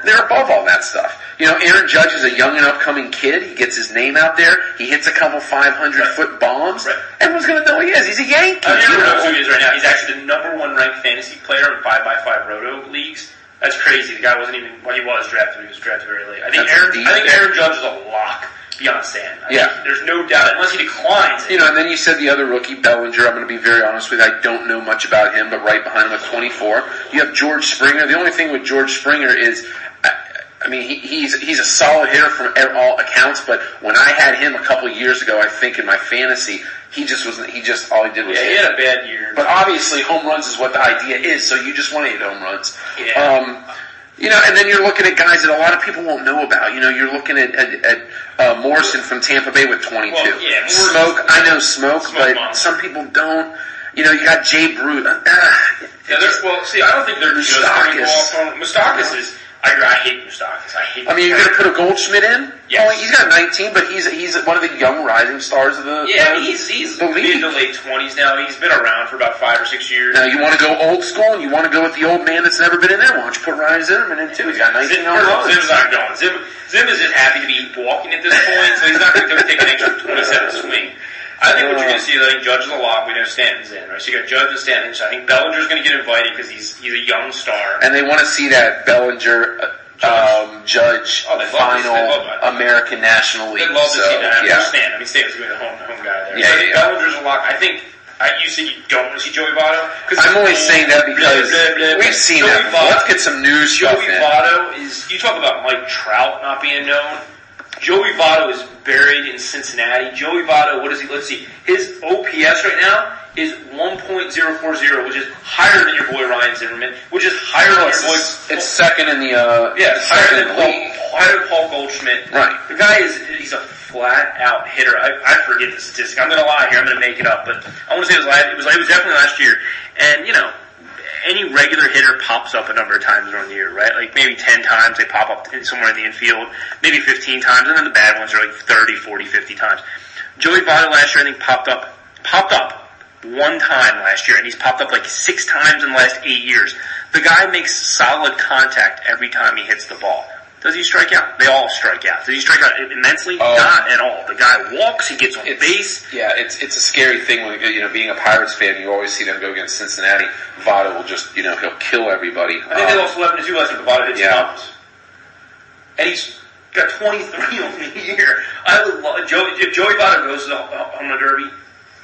they're above all that stuff. Aaron Judge is a young and upcoming kid. He gets his name out there. He hits a couple 500-foot bombs. Right. Everyone's going to know who he is. He's a Yankee. I don't know who he is right now. He's actually the number 1 ranked fantasy player in 5x5 Roto leagues. That's crazy. The guy wasn't even he was drafted. He was drafted very late. I think Aaron Judge is a lock beyond Stanton. There's no doubt unless he declines. And then you said the other rookie, Bellinger. I'm going to be very honest with you. I don't know much about him, but right behind him at 24, you have George Springer. The only thing with George Springer is, he's a solid hitter from all accounts. But when I had him a couple of years ago, I think in my fantasy, he just wasn't. All he did was hit. He had a bad year. But obviously, home runs is what the idea is. So you just want to hit home runs. Yeah. And then you're looking at guys that a lot of people won't know about. You're looking at Morrison from Tampa Bay with 22. Well, yeah, Smoke, I know Smoke, but some people don't. You got Jay Brute. I don't think they're just coming off on Moustakas is. I hate Moustakas. You're going to put a Goldschmidt in? Yeah. Well, he's got 19, but he's one of the young rising stars of the he's the league. mid to late 20s now. He's been around for about 5 or 6 years. Now, you want to go old school, and you want to go with the old man that's never been in there. Why don't you put Ryan Zimmerman in, too? He's got 19 on Zim's not going. Zim is just happy to be walking at this point, so he's not going to take an extra 27 swing. I think what you're going to see is I think Judge is a lock. We know Stanton's in, right? So you got Judge and Stanton. So I think Bellinger's going to get invited because he's a young star. And they want to see that Bellinger... Judge final American National League. They'd love to see that. Yeah. Stanton's going to be the home guy there. Yeah, so I think Bellinger's a lock. I think you said you don't want to see Joey Votto. I'm only saying that because we've seen that. Let's get some news stuff in. Joey Votto is. You talk about Mike Trout not being known. Joey Votto is buried in Cincinnati. Joey Votto, what is he? Let's see. His OPS right now is 1.040, which is higher than your boy Ryan Zimmerman, which is higher than your boy. It's second in the higher than Paul Goldschmidt. Right. The guy he's a flat out hitter. I forget the statistic. I'm going to lie here. I'm going to make it up, but I want to say it was definitely last year. And any regular hitter pops up a number of times during the year, right? Like maybe 10 times they pop up somewhere in the infield, maybe 15 times, and then the bad ones are like 30, 40, 50 times. Joey Votto last year, I think, popped up one time last year, and he's popped up like 6 times in the last 8 years. The guy makes solid contact every time he hits the ball. Does he strike out? They all strike out. Does he strike out immensely? Not at all. The guy walks, he gets on base. Yeah, it's a scary thing when, being a Pirates fan, you always see them go against Cincinnati. Votto will just, he'll kill everybody. I think they lost 11-2 last year, but Votto hits bombs. And he's got 23 on the year. I would love, if Joey Votto goes to the home run derby,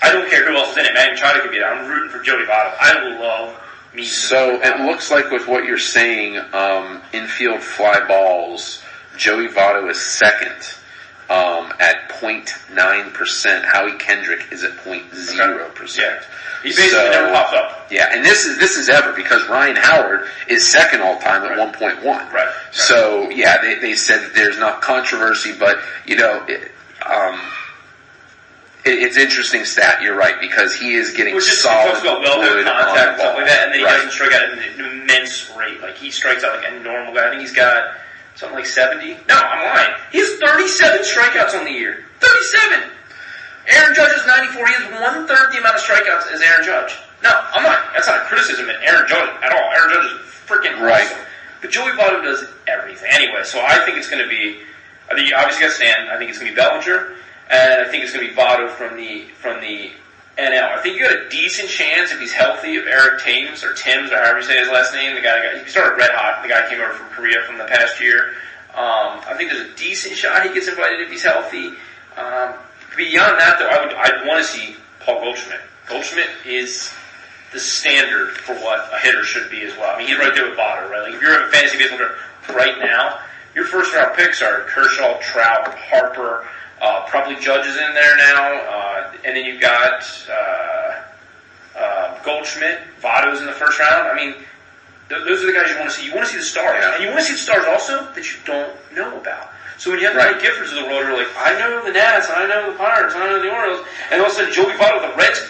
I don't care who else is in it. Manny Machado could be there. I'm rooting for Joey Votto. I love me. So it looks like with what you're saying, infield fly balls, Joey Votto is second at 0.9%. Howie Kendrick is at 0.0%. Yeah. He basically never pops up. Yeah, and this is ever because Ryan Howard is second all time at 1.1. Right. So yeah, they said that there's not controversy, but it's interesting stat. You're right because he is getting solid talks about well-headed contact and stuff like that, and then he right. doesn't strike out at an immense rate. Like he strikes out like a normal guy. I think he's got something like 70. No, I'm lying. He has 37 strikeouts on the year. 37. Aaron Judge is 94. He has 1/3 the amount of strikeouts as Aaron Judge. No, I'm not. That's not a criticism of Aaron Judge at all. Aaron Judge is freaking awesome. But Joey Votto does everything. Anyway, so I think it's going to be. I think you obviously got Stan. I think it's going to be Bellinger. And I think it's going to be Votto from the NL. I think you got a decent chance if he's healthy of Eric Thames or Timms or however you say his last name. The guy he started red hot. The guy came over from Korea from the past year. I think there's a decent shot he gets invited if he's healthy. Beyond that, though, I'd want to see Paul Goldschmidt. Goldschmidt is the standard for what a hitter should be as well. I mean, he's right there with Votto, right? Like if you're a fantasy baseball player right now, your first round picks are Kershaw, Trout, Harper. Probably Judge is in there now, and then you've got Goldschmidt. Votto's in the first round. I mean, Those are the guys you want to see. You want to see the stars. Yeah. And you want to see the stars also that you don't know about. So when you have the Mike Giffords of the world who are like, I know the Nats, and I know the Pirates, and I know the Orioles, and all of a sudden Joey Votto with the Reds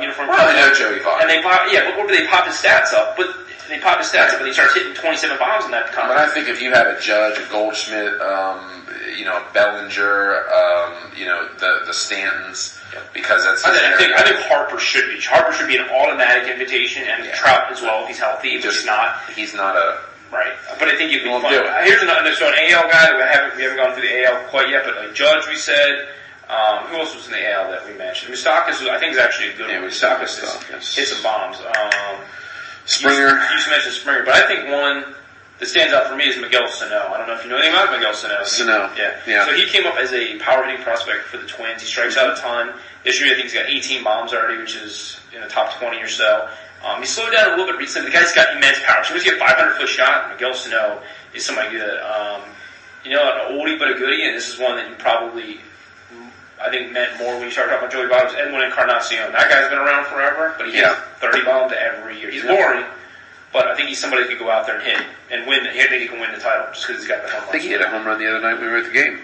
uniform Well, I know Joey Votto. and they pop, but they pop his stats up, but he starts hitting 27 bombs in that But I think if you have a Judge, a Goldschmidt, Bellinger, the Stantons, because that's. I think Harper should be an automatic invitation, and Trout as well if he's healthy. If he's not a right. But I think it'd be fun. Here's an AL guy that we haven't gone through the AL quite yet, but like Judge, we said. Who else was in the AL that we mentioned? Moustakas, I think, is actually a good one. Moustakas hit some bombs. Springer. You just mentioned Springer, but I think one that stands out for me is Miguel Sano. I don't know if you know anything about Miguel Sano. Yeah. So he came up as a power hitting prospect for the Twins. He strikes out a ton. This year, I think he's got 18 bombs already, which is in the top 20 or so. He slowed down a little bit recently. The guy's got immense power. So once you get a 500-foot shot, Miguel Sano is somebody good. An oldie but a goodie, and this is one that you probably, I think, meant more when you started talking about Joey Votto, Edwin Encarnacion. That guy's been around forever, but he hits 30 bombs every year. He's boring, but I think he's somebody that could go out there and hit and win. I think he can win the title just because he's got the home run. I think he hit a home run the other night when we were at the game.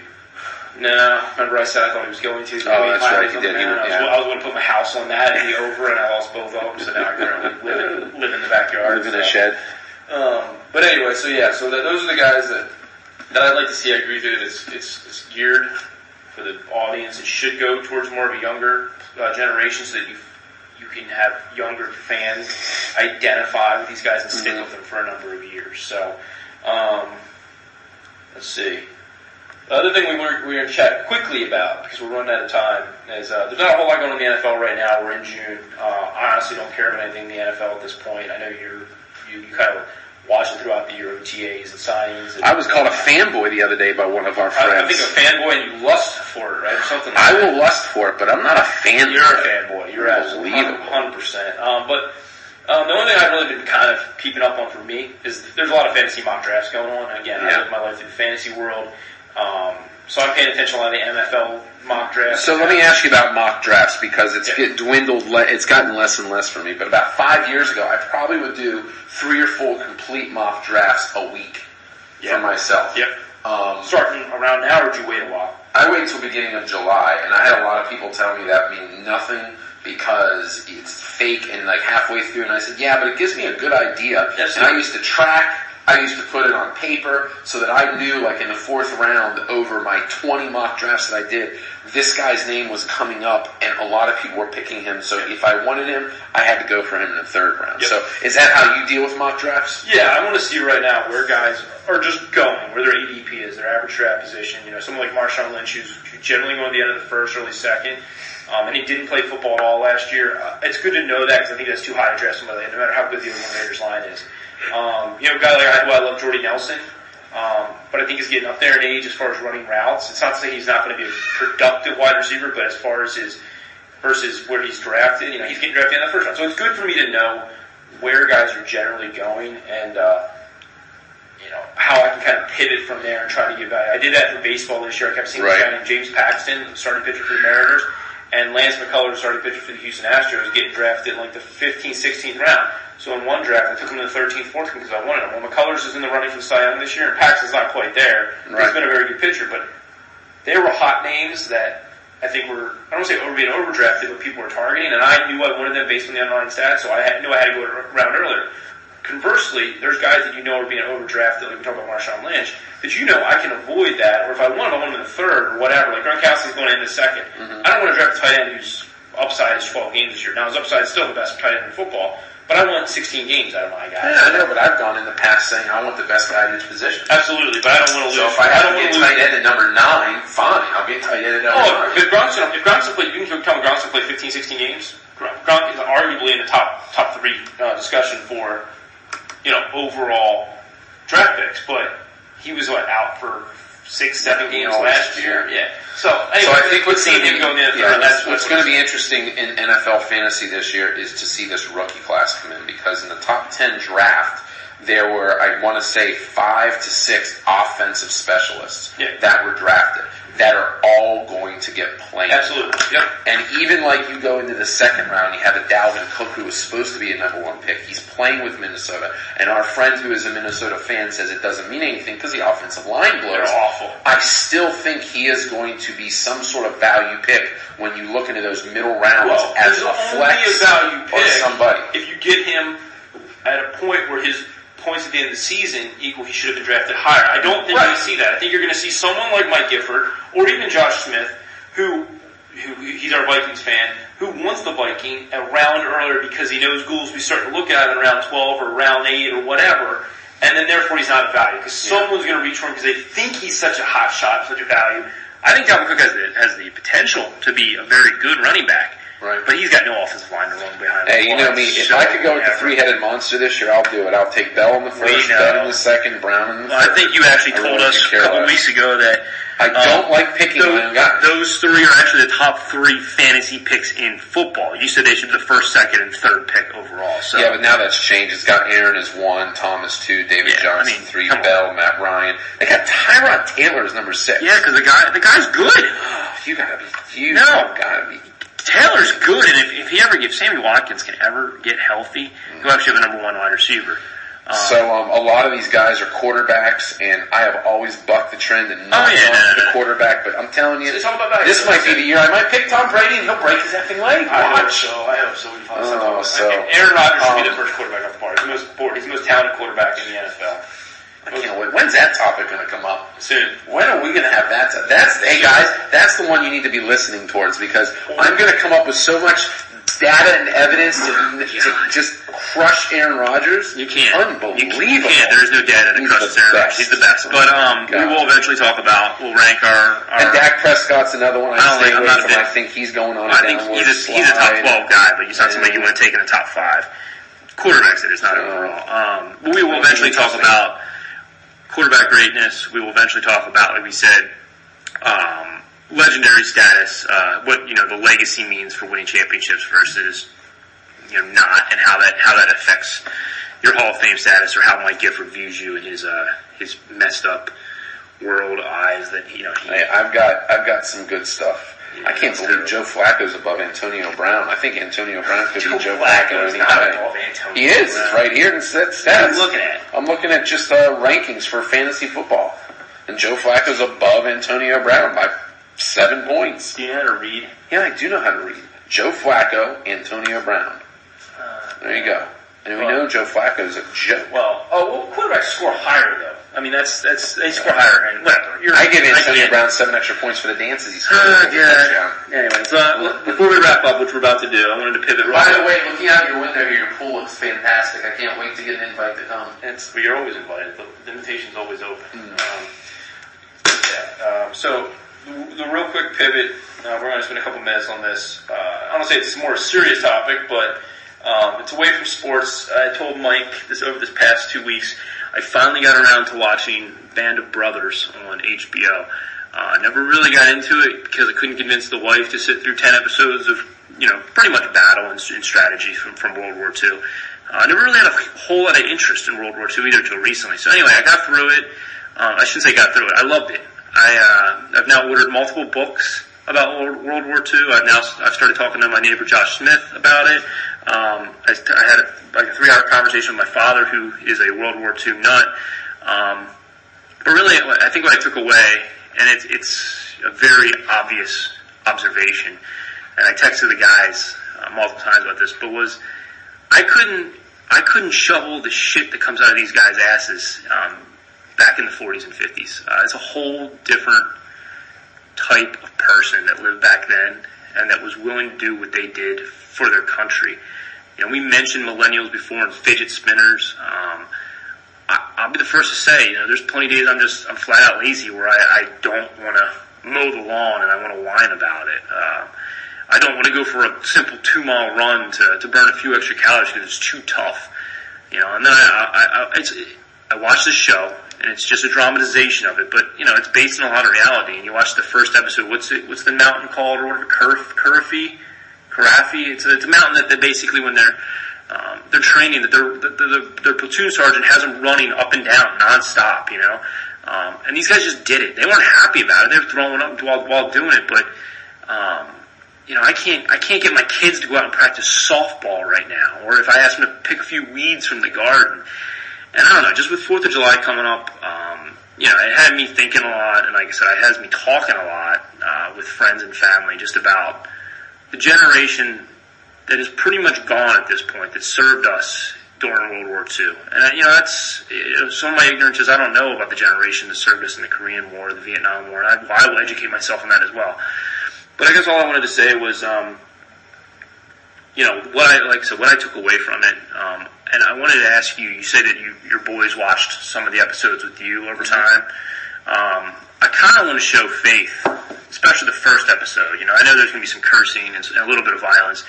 No, remember I said I thought he was going to. Oh, that's right. He did. I was going to put my house on that in the over, and I lost both of them, so now I currently live in the backyard. Live in a shed. But anyway, so those are the guys that I'd like to see. I agree with you that it's geared for the audience. It should go towards more of a younger generation so that you can have younger fans identify with these guys and stick with them for a number of years. So, let's see. The other thing we're going to chat quickly about, because we're running out of time, is there's not a whole lot going on in the NFL right now. We're in June. I honestly don't care about anything in the NFL at this point. I know you kind of watch it throughout the year, OTAs and signings. I was called a fanboy the other day by one of our friends. I think a fanboy and you lust for it, right? Or something like I that. will lust for it, but I'm not a fan. You're a fanboy. You're absolutely 100%. But the only thing I've really been kind of keeping up on for me is there's a lot of fantasy mock drafts going on. Again, I live my life through the fantasy world. So I'm paying attention to a lot of the NFL mock drafts. So let me ask you about mock drafts, because it's dwindled. It's gotten less and less for me. But about 5 years ago, I probably would do 3 or 4 complete mock drafts a week for myself. Yep. Starting around now, or did you wait a while? I wait till beginning of July, and I had a lot of people tell me that means nothing because it's fake, and like halfway through, and I said, yeah, but it gives me a good idea. Yes, and I used to track. I used to put it on paper so that I knew, like in the 4th round, over my 20 mock drafts that I did, this guy's name was coming up, and a lot of people were picking him. So if I wanted him, I had to go for him in the 3rd round. Yep. So is that how you deal with mock drafts? Yeah, I want to see right now where guys are just going, where their ADP is, their average draft position. Someone like Marshawn Lynch, who's generally going at the end of the 1st, early 2nd. And he didn't play football at all last year. It's good to know that, because I think that's too high to draft somebody, no matter how good the Oakland Raiders line is. A guy like I love Jordy Nelson, but I think he's getting up there in age as far as running routes. It's not to say he's not going to be a productive wide receiver, but as far as his versus where he's drafted, he's getting drafted in the 1st round. So it's good for me to know where guys are generally going and how I can kind of pivot from there and try to get value. I did that for baseball this year. I kept seeing this guy named James Paxton, starting pitcher for the Mariners, and Lance McCullers, starting pitcher for the Houston Astros, getting drafted in like the 15th, 16th round. So in one draft, I took him in the 13th, 14th because I wanted him. Well, McCullers is in the running for the Cy Young this year, and Paxton's not quite there. Right. He's been a very good pitcher, but they were hot names that I think were, I don't want to say being overdrafted, but people were targeting, and I knew I wanted them based on the underlying stats, so I knew I had to go around earlier. Conversely, there's guys that are being overdrafted, like we talk about Marshawn Lynch, that I can avoid that, or if I want him in the 3rd or whatever, like Gronkowski's going in the 2nd. Mm-hmm. I don't want to draft a tight end whose upside is 12 games this year. Now, his upside is still the best tight end in football, but I want 16 games out of my guy. Yeah, I know, but I've gone in the past saying I want the best guy in each position. Absolutely, but I don't want to lose. So if I have to get tight end at number 9, fine, I'll get tight end at number 9. If Gronk's played, you can tell me Gronk's played 15, 16 games. Gronk is arguably in the top 3 discussion for overall draft picks, but he was out for 6-7 games last year. Yeah. So anyway, I think what's going to be what's going to be interesting in NFL fantasy this year is to see this rookie class come in, because in the top 10 draft, there were, I want to say, 5 to 6 offensive specialists that were drafted that are all going to get playing. Absolutely. Yep. And even like you go into the second round, you have a Dalvin Cook who was supposed to be a number 1 pick. He's playing with Minnesota. And our friend who is a Minnesota fan says it doesn't mean anything because the offensive line blows. They're awful. I still think he is going to be some sort of value pick when you look into those middle rounds as a flex value pick or somebody. If you get him at a point where his points at the end of the season equal he should have been drafted higher. I don't think you're going to see that. I think you're going to see someone like Mike Gifford or even Josh Smith, who he's our Vikings fan, who wants the Viking a round earlier because he knows Gould will be starting to look at him in round 12 or round 8 or whatever, and then therefore he's not a value because someone's going to reach for him because they think he's such a hot shot, such a value. I think Dalvin Cook has the potential to be a very good running back. Right. But he's got no offensive line to run behind him. Hey, you know me. If I could go with the 3-headed monster this year, I'll do it. I'll take Bell in the first, Ben in the second, Brown in the third. I think you actually told us a couple weeks ago that I don't like picking my own guys. Those 3 are actually the top 3 fantasy picks in football. You said they should be the first, second, and third pick overall. So. Yeah, but now that's changed. It's got Aaron as 1, Thomas 2, David Johnson 3, Bell, Matt Ryan. They got Tyrod Taylor as number 6. Yeah, because the guy's good. You gotta be. Gotta be. Taylor's good, and if he ever gets, Sammy Watkins can ever get healthy, he'll actually have a number 1 wide receiver. So a lot of these guys are quarterbacks, and I have always bucked the trend and not gone for the quarterback. But I'm telling you, it's all about value. This might be the year I might pick Tom Brady, and he'll break his effing leg. I hope so. Aaron Rodgers should be the first quarterback off the board. He's the most talented quarterback in the NFL. I can't wait. When's that topic going to come up? Soon. When are we going to have that? Hey guys, that's the one you need to be listening towards because I'm going to come up with so much data and evidence to just crush Aaron Rodgers. You can't. Unbelievable. You can't. There's no data to crush Aaron Rodgers. He's the best. But we will eventually talk about. We'll rank our and Dak Prescott's another one I think he's going on. I think he's a top 12 guy, but he's not somebody you want to take in the top 5. Quarterbacks, it is not overall. We will eventually talk about quarterback greatness. We will eventually talk about, like we said, legendary status, what the legacy means for winning championships versus not, and how that affects your Hall of Fame status, or how Mike Gifford views you in his messed up world eyes. That I've got some good stuff. I can't believe Joe Flacco's above Antonio Brown. I think Antonio Brown could be Joe Flacco any day. He is. It's right here in stats. What are you looking at? I'm looking at just rankings for fantasy football. And Joe Flacco's above Antonio Brown by 7 points. Do you know how to read? Yeah, I do know how to read. Joe Flacco, Antonio Brown. There you go. And we know Joe Flacco's a joke. Quarterbacks score higher though. I mean, they score higher, and whatever. I give Antonio Brown 7 extra points for the dances he scored. Anyway, so before we wrap up, which we're about to do, I wanted to pivot. By the way, looking out your window here, your pool looks fantastic. I can't wait to get an invite to come. You're always invited. The invitation's always open. So the real quick pivot. We're going to spend a couple minutes on this. I don't want to say it's a more serious topic, but it's away from sports. I told Mike over this past 2 weeks. I finally got around to watching Band of Brothers on HBO. I never really got into it because I couldn't convince the wife to sit through 10 episodes of, pretty much battle and strategy from World War II. I never really had a whole lot of interest in World War II either until recently. So anyway, I got through it. I shouldn't say got through it. I loved it. I've now ordered multiple books about World War II. I've started talking to my neighbor Josh Smith about it. I had a 3-hour conversation with my father, who is a World War II nut. But really, I think what I took away, and it's a very obvious observation, and I texted the guys multiple times about this, but was I couldn't shovel the shit that comes out of these guys' asses back in the 40s and 50s. It's a whole different type of person that lived back then and that was willing to do what they did for their country. We mentioned millennials before and fidget spinners. I'll be the first to say, there's plenty of days I'm flat out lazy where I don't want to mow the lawn and I want to whine about it. I don't want to go for a simple 2-mile run to burn a few extra calories because it's too tough. And then I watch the show, and it's just a dramatization of it, but it's based on a lot of reality. And you watch the first episode. What's the mountain called? Or whatever, Karafi. It's a mountain that basically when they're They're training that their platoon sergeant has them running up and down nonstop, and these guys just did it. They weren't happy about it. They were throwing up while doing it, but I can't get my kids to go out and practice softball right now, or if I ask them to pick a few weeds from the garden. And I don't know, just with 4th of July coming up, it had me thinking a lot, and like I said, it has me talking a lot with friends and family just about the generation that is pretty much gone at this point that served us during World War II. And, that's some of my ignorance is I don't know about the generation that served us in the Korean War, the Vietnam War, and I will educate myself on that as well. But I guess all I wanted to say was, what I took away from it, and I wanted to ask you, you say that your boys watched some of the episodes with you over time. I kind of want to show Faith, especially the first episode. I know there's going to be some cursing and a little bit of violence,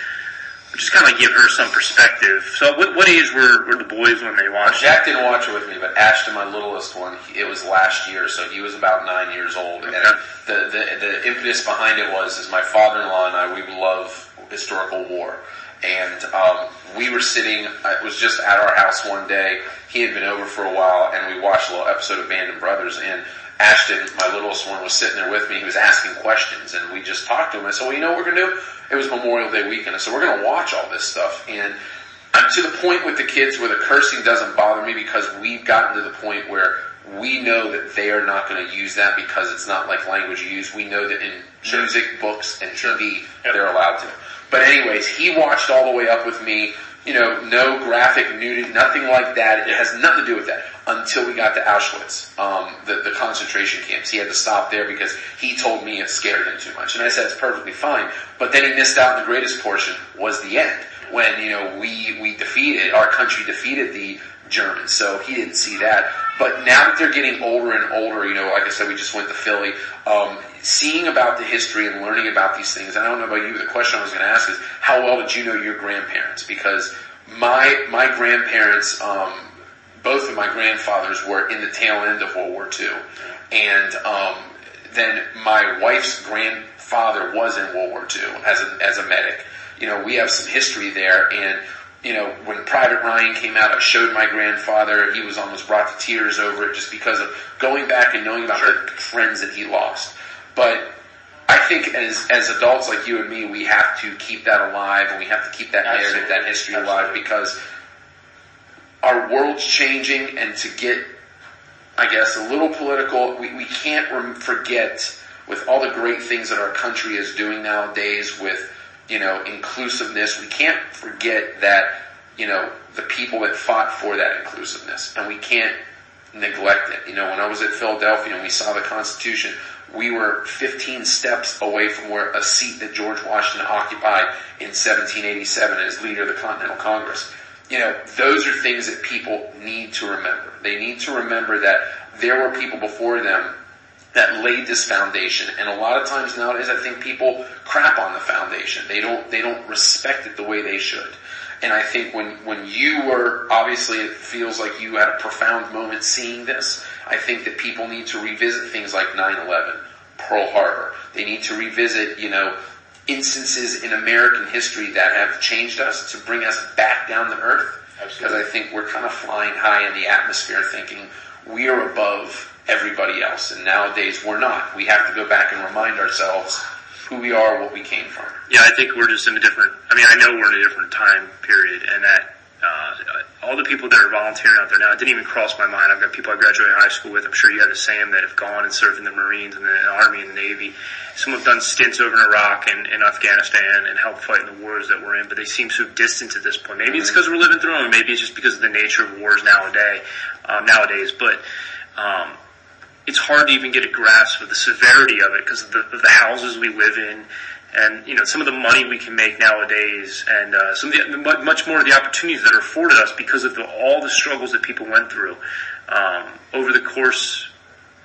but just kind of give her some perspective. So what age were the boys when they watched Jack didn't watch it with me, but Ashton, my littlest one, it was last year, so he was about 9 years old. Okay. And the impetus behind it is my father-in-law and I, we love historical war. And we were sitting, it was just at our house one day. He had been over for a while, and we watched a little episode of Band of Brothers. And Ashton, my littlest one, was sitting there with me. He was asking questions, and we just talked to him. I said, well, you know what we're going to do? It was Memorial Day weekend. I said, we're going to watch all this stuff. And I'm to the point with the kids where the cursing doesn't bother me because we've gotten to the point where we know that they are not going to use that because it's not like language you use. We know that in music, books, and TV, they're allowed to. But anyways, he watched all the way up with me, no graphic nudity, nothing like that. It has nothing to do with that until we got to Auschwitz, the concentration camps. He had to stop there because he told me it scared him too much. And I said, it's perfectly fine. But then he missed out on the greatest portion was the end when, our country defeated the Germans. So he didn't see that. But now that they're getting older and older, like I said, we just went to Philly, seeing about the history and learning about these things. And I don't know about you, but the question I was going to ask is, how well did you know your grandparents? Because my grandparents, both of my grandfathers were in the tail end of World War II. And then my wife's grandfather was in World War II as a medic. We have some history there. And when Private Ryan came out, I showed my grandfather. He was almost brought to tears over it just because of going back and knowing about the friends that he lost. But I think as adults like you and me, we have to keep that alive, and we have to keep that narrative, that history alive, because our world's changing, and to get, I guess, a little political, we can't forget with all the great things that our country is doing nowadays with, inclusiveness. We can't forget that, the people that fought for that inclusiveness, and we can't neglect it. When I was at Philadelphia and we saw the Constitution, we were 15 steps away from where a seat that George Washington occupied in 1787 as leader of the Continental Congress. Those are things that people need to remember. They need to remember that there were people before them that laid this foundation. And a lot of times nowadays, I think people crap on the foundation. They don't respect it the way they should. And I think when you were, obviously it feels like you had a profound moment seeing this. I think that people need to revisit things like 9/11, Pearl Harbor. They need to revisit, instances in American history that have changed us to bring us back down to earth. Because I think we're kind of flying high in the atmosphere thinking we are above everybody else. And nowadays we're not. We have to go back and remind ourselves who we are, what we came from. Yeah, I think we're just in I know we're in a different time period, and that all the people that are volunteering out there now, it didn't even cross my mind. I've got people I graduated high school with, I'm sure you have the same, that have gone and served in the Marines and the Army and the Navy. Some have done stints over in Iraq and in Afghanistan and helped fight in the wars that we're in, but they seem so distant at this point. Maybe it's because we're living through them, or maybe it's just because of the nature of wars nowadays. But it's hard to even get a grasp of the severity of it because of the houses we live in, and some of the money we can make nowadays, and some of the much more of the opportunities that are afforded us because of all the struggles that people went through over the course,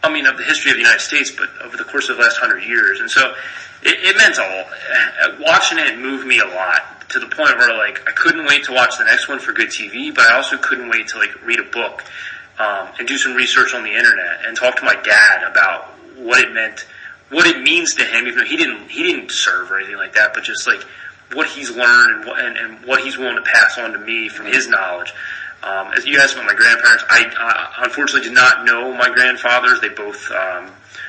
of the history of the United States, but over the course of the last 100 years. And so it meant a lot. Watching it moved me a lot, to the point where I couldn't wait to watch the next one for good TV, but I also couldn't wait to read a book and do some research on the internet and talk to my dad about what it meant, what it means to him, even though he didn't serve or anything like that, but just what he's learned and what he's willing to pass on to me from his knowledge. As you asked about my grandparents, I unfortunately did not know my grandfathers. They both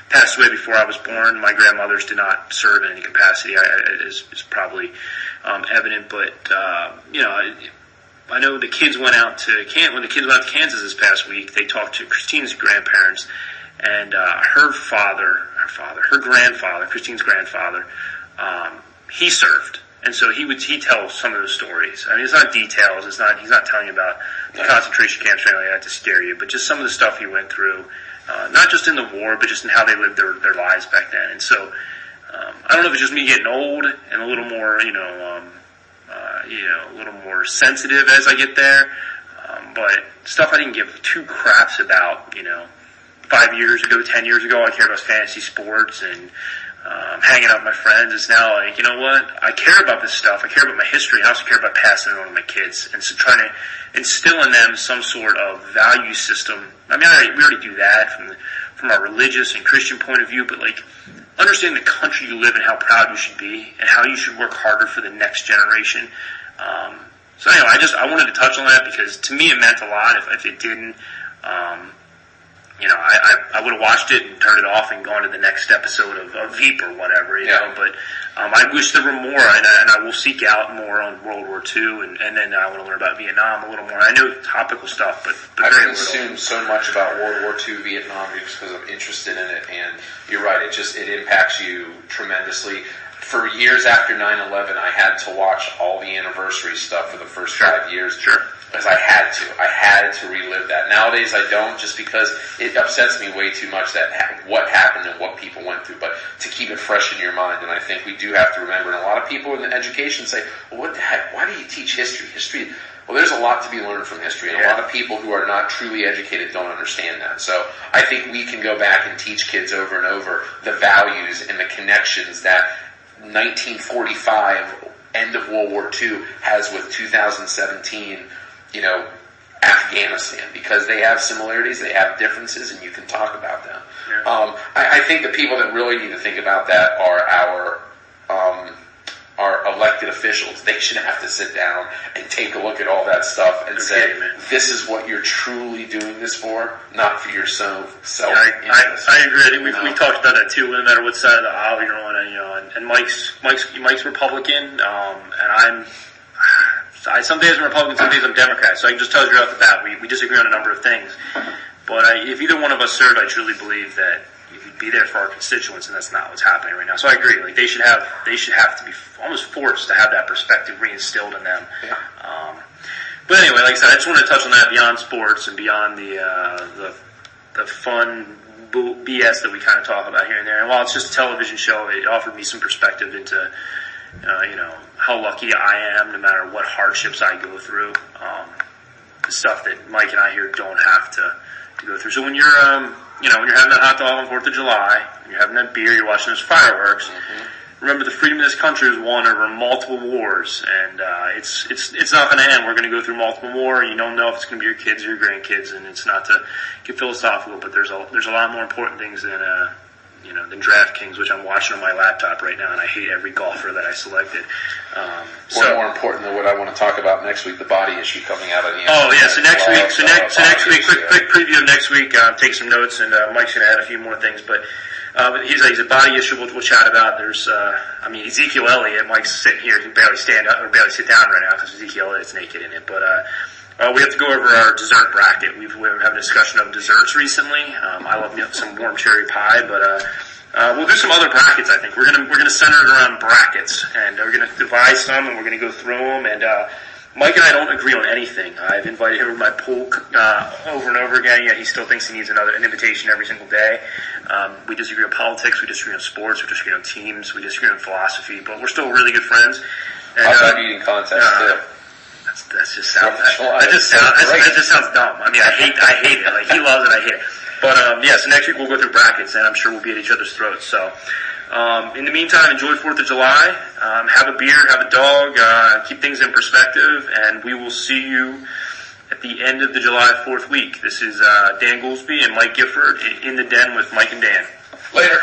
passed away before I was born. My grandmothers did not serve in any capacity. Is probably evident, but I know the kids went out to when the kids went out to Kansas this past week. They talked to Christine's grandparents, and her grandfather, Christine's grandfather, he served. And so he'd tell some of those stories. I mean, it's not details. He's not telling you about the concentration camps or anything like that to scare you, but just some of the stuff he went through, not just in the war, but just in how they lived their lives back then. And so, I don't know if it's just me getting old and a little more, a little more sensitive as I get there. But stuff I didn't give two craps about, 5 years ago, 10 years ago, I cared about fantasy sports and, hanging out with my friends. It's now like, you know what? I care about this stuff. I care about my history. And I also care about passing it on to my kids. And so trying to instill in them some sort of value system. I mean, we already do that from our religious and Christian point of view, but like understanding the country you live in, how proud you should be, and how you should work harder for the next generation. So anyway, I wanted to touch on that because to me it meant a lot. If it didn't, I would have watched it and turned it off and gone to the next episode of Veep or whatever, you know. But I wish there were more, and I will seek out more on World War II, and then I want to learn about Vietnam a little more. I know topical stuff, but I've very consumed little. so much about World War II, Vietnam, because I'm interested in it, and you're right, it impacts you tremendously. For years after 9/11, I had to watch all the anniversary stuff for the first 5 years. Sure. Because I had to relive that. Nowadays I don't, just because it upsets me way too much that what happened and what people went through. But to keep it fresh in your mind, and I think we do have to remember. And a lot of people in the education say, "Well, what the heck? Why do you teach history? History." Well, there's a lot to be learned from history, and a lot of people who are not truly educated don't understand that. So I think we can go back and teach kids over and over the values and the connections that 1945, end of World War II, has with 2017. Afghanistan, because they have similarities, they have differences, and you can talk about them. Yeah. I think the people that really need to think about that are our elected officials. They should have to sit down and take a look at all that stuff and say, this is what you're truly doing this for, not for your self-interest. I agree. I think we talked about that too, no matter what side of the aisle you're on. And Mike's Republican, and some days I'm Republican, some days I'm Democrat, so I can just tell you right off the bat, we disagree on a number of things. But if either one of us served, I truly believe that you'd be there for our constituents, and that's not what's happening right now. So I agree. Like they should have to be almost forced to have that perspective reinstilled in them. Yeah. But anyway, like I said, I just wanted to touch on that beyond sports and beyond the fun BS that we kind of talk about here and there. And while it's just a television show, it offered me some perspective into how lucky I am, no matter what hardships I go through. The stuff that Mike and I here don't have to go through. So when you're, when you're having that hot dog on 4th of July, you're having that beer, you're watching those fireworks. Remember, the freedom of this country was won over multiple wars, and it's not going to end. We're going to go through multiple wars. You don't know if it's going to be your kids or your grandkids, and it's not to get philosophical, but there's a lot more important things than DraftKings, which I'm watching on my laptop right now, and I hate every golfer that I selected. More important than what I want to talk about next week, the body issue coming out of the end. Oh yeah, so next week, quick preview of next week. Take some notes, and Mike's going to add a few more things, but he's a body issue we'll chat about. There's, Ezekiel Elliott. Mike's sitting here; he can barely stand up or barely sit down right now because Ezekiel Elliott's naked in it, but. We have to go over our dessert bracket. We've had a discussion of desserts recently. I love some warm cherry pie, but we'll do some other brackets. I think we're gonna center it around brackets, and we're gonna devise some, and we're gonna go through them. And Mike and I don't agree on anything. I've invited him to my pool over and over again, yet he still thinks he needs an invitation every single day. We disagree on politics. We disagree on sports. We disagree on teams. We disagree on philosophy, but we're still really good friends. And, I've eating contest too. That just sounds dumb. I mean, I hate it. Like he loves it, I hate it. But so next week we'll go through brackets, and I'm sure we'll be at each other's throats. So, in the meantime, enjoy 4th of July. Have a beer, have a dog, keep things in perspective, and we will see you at the end of the July 4th week. This is Dan Goolsby and Mike Gifford in the den with Mike and Dan. Later.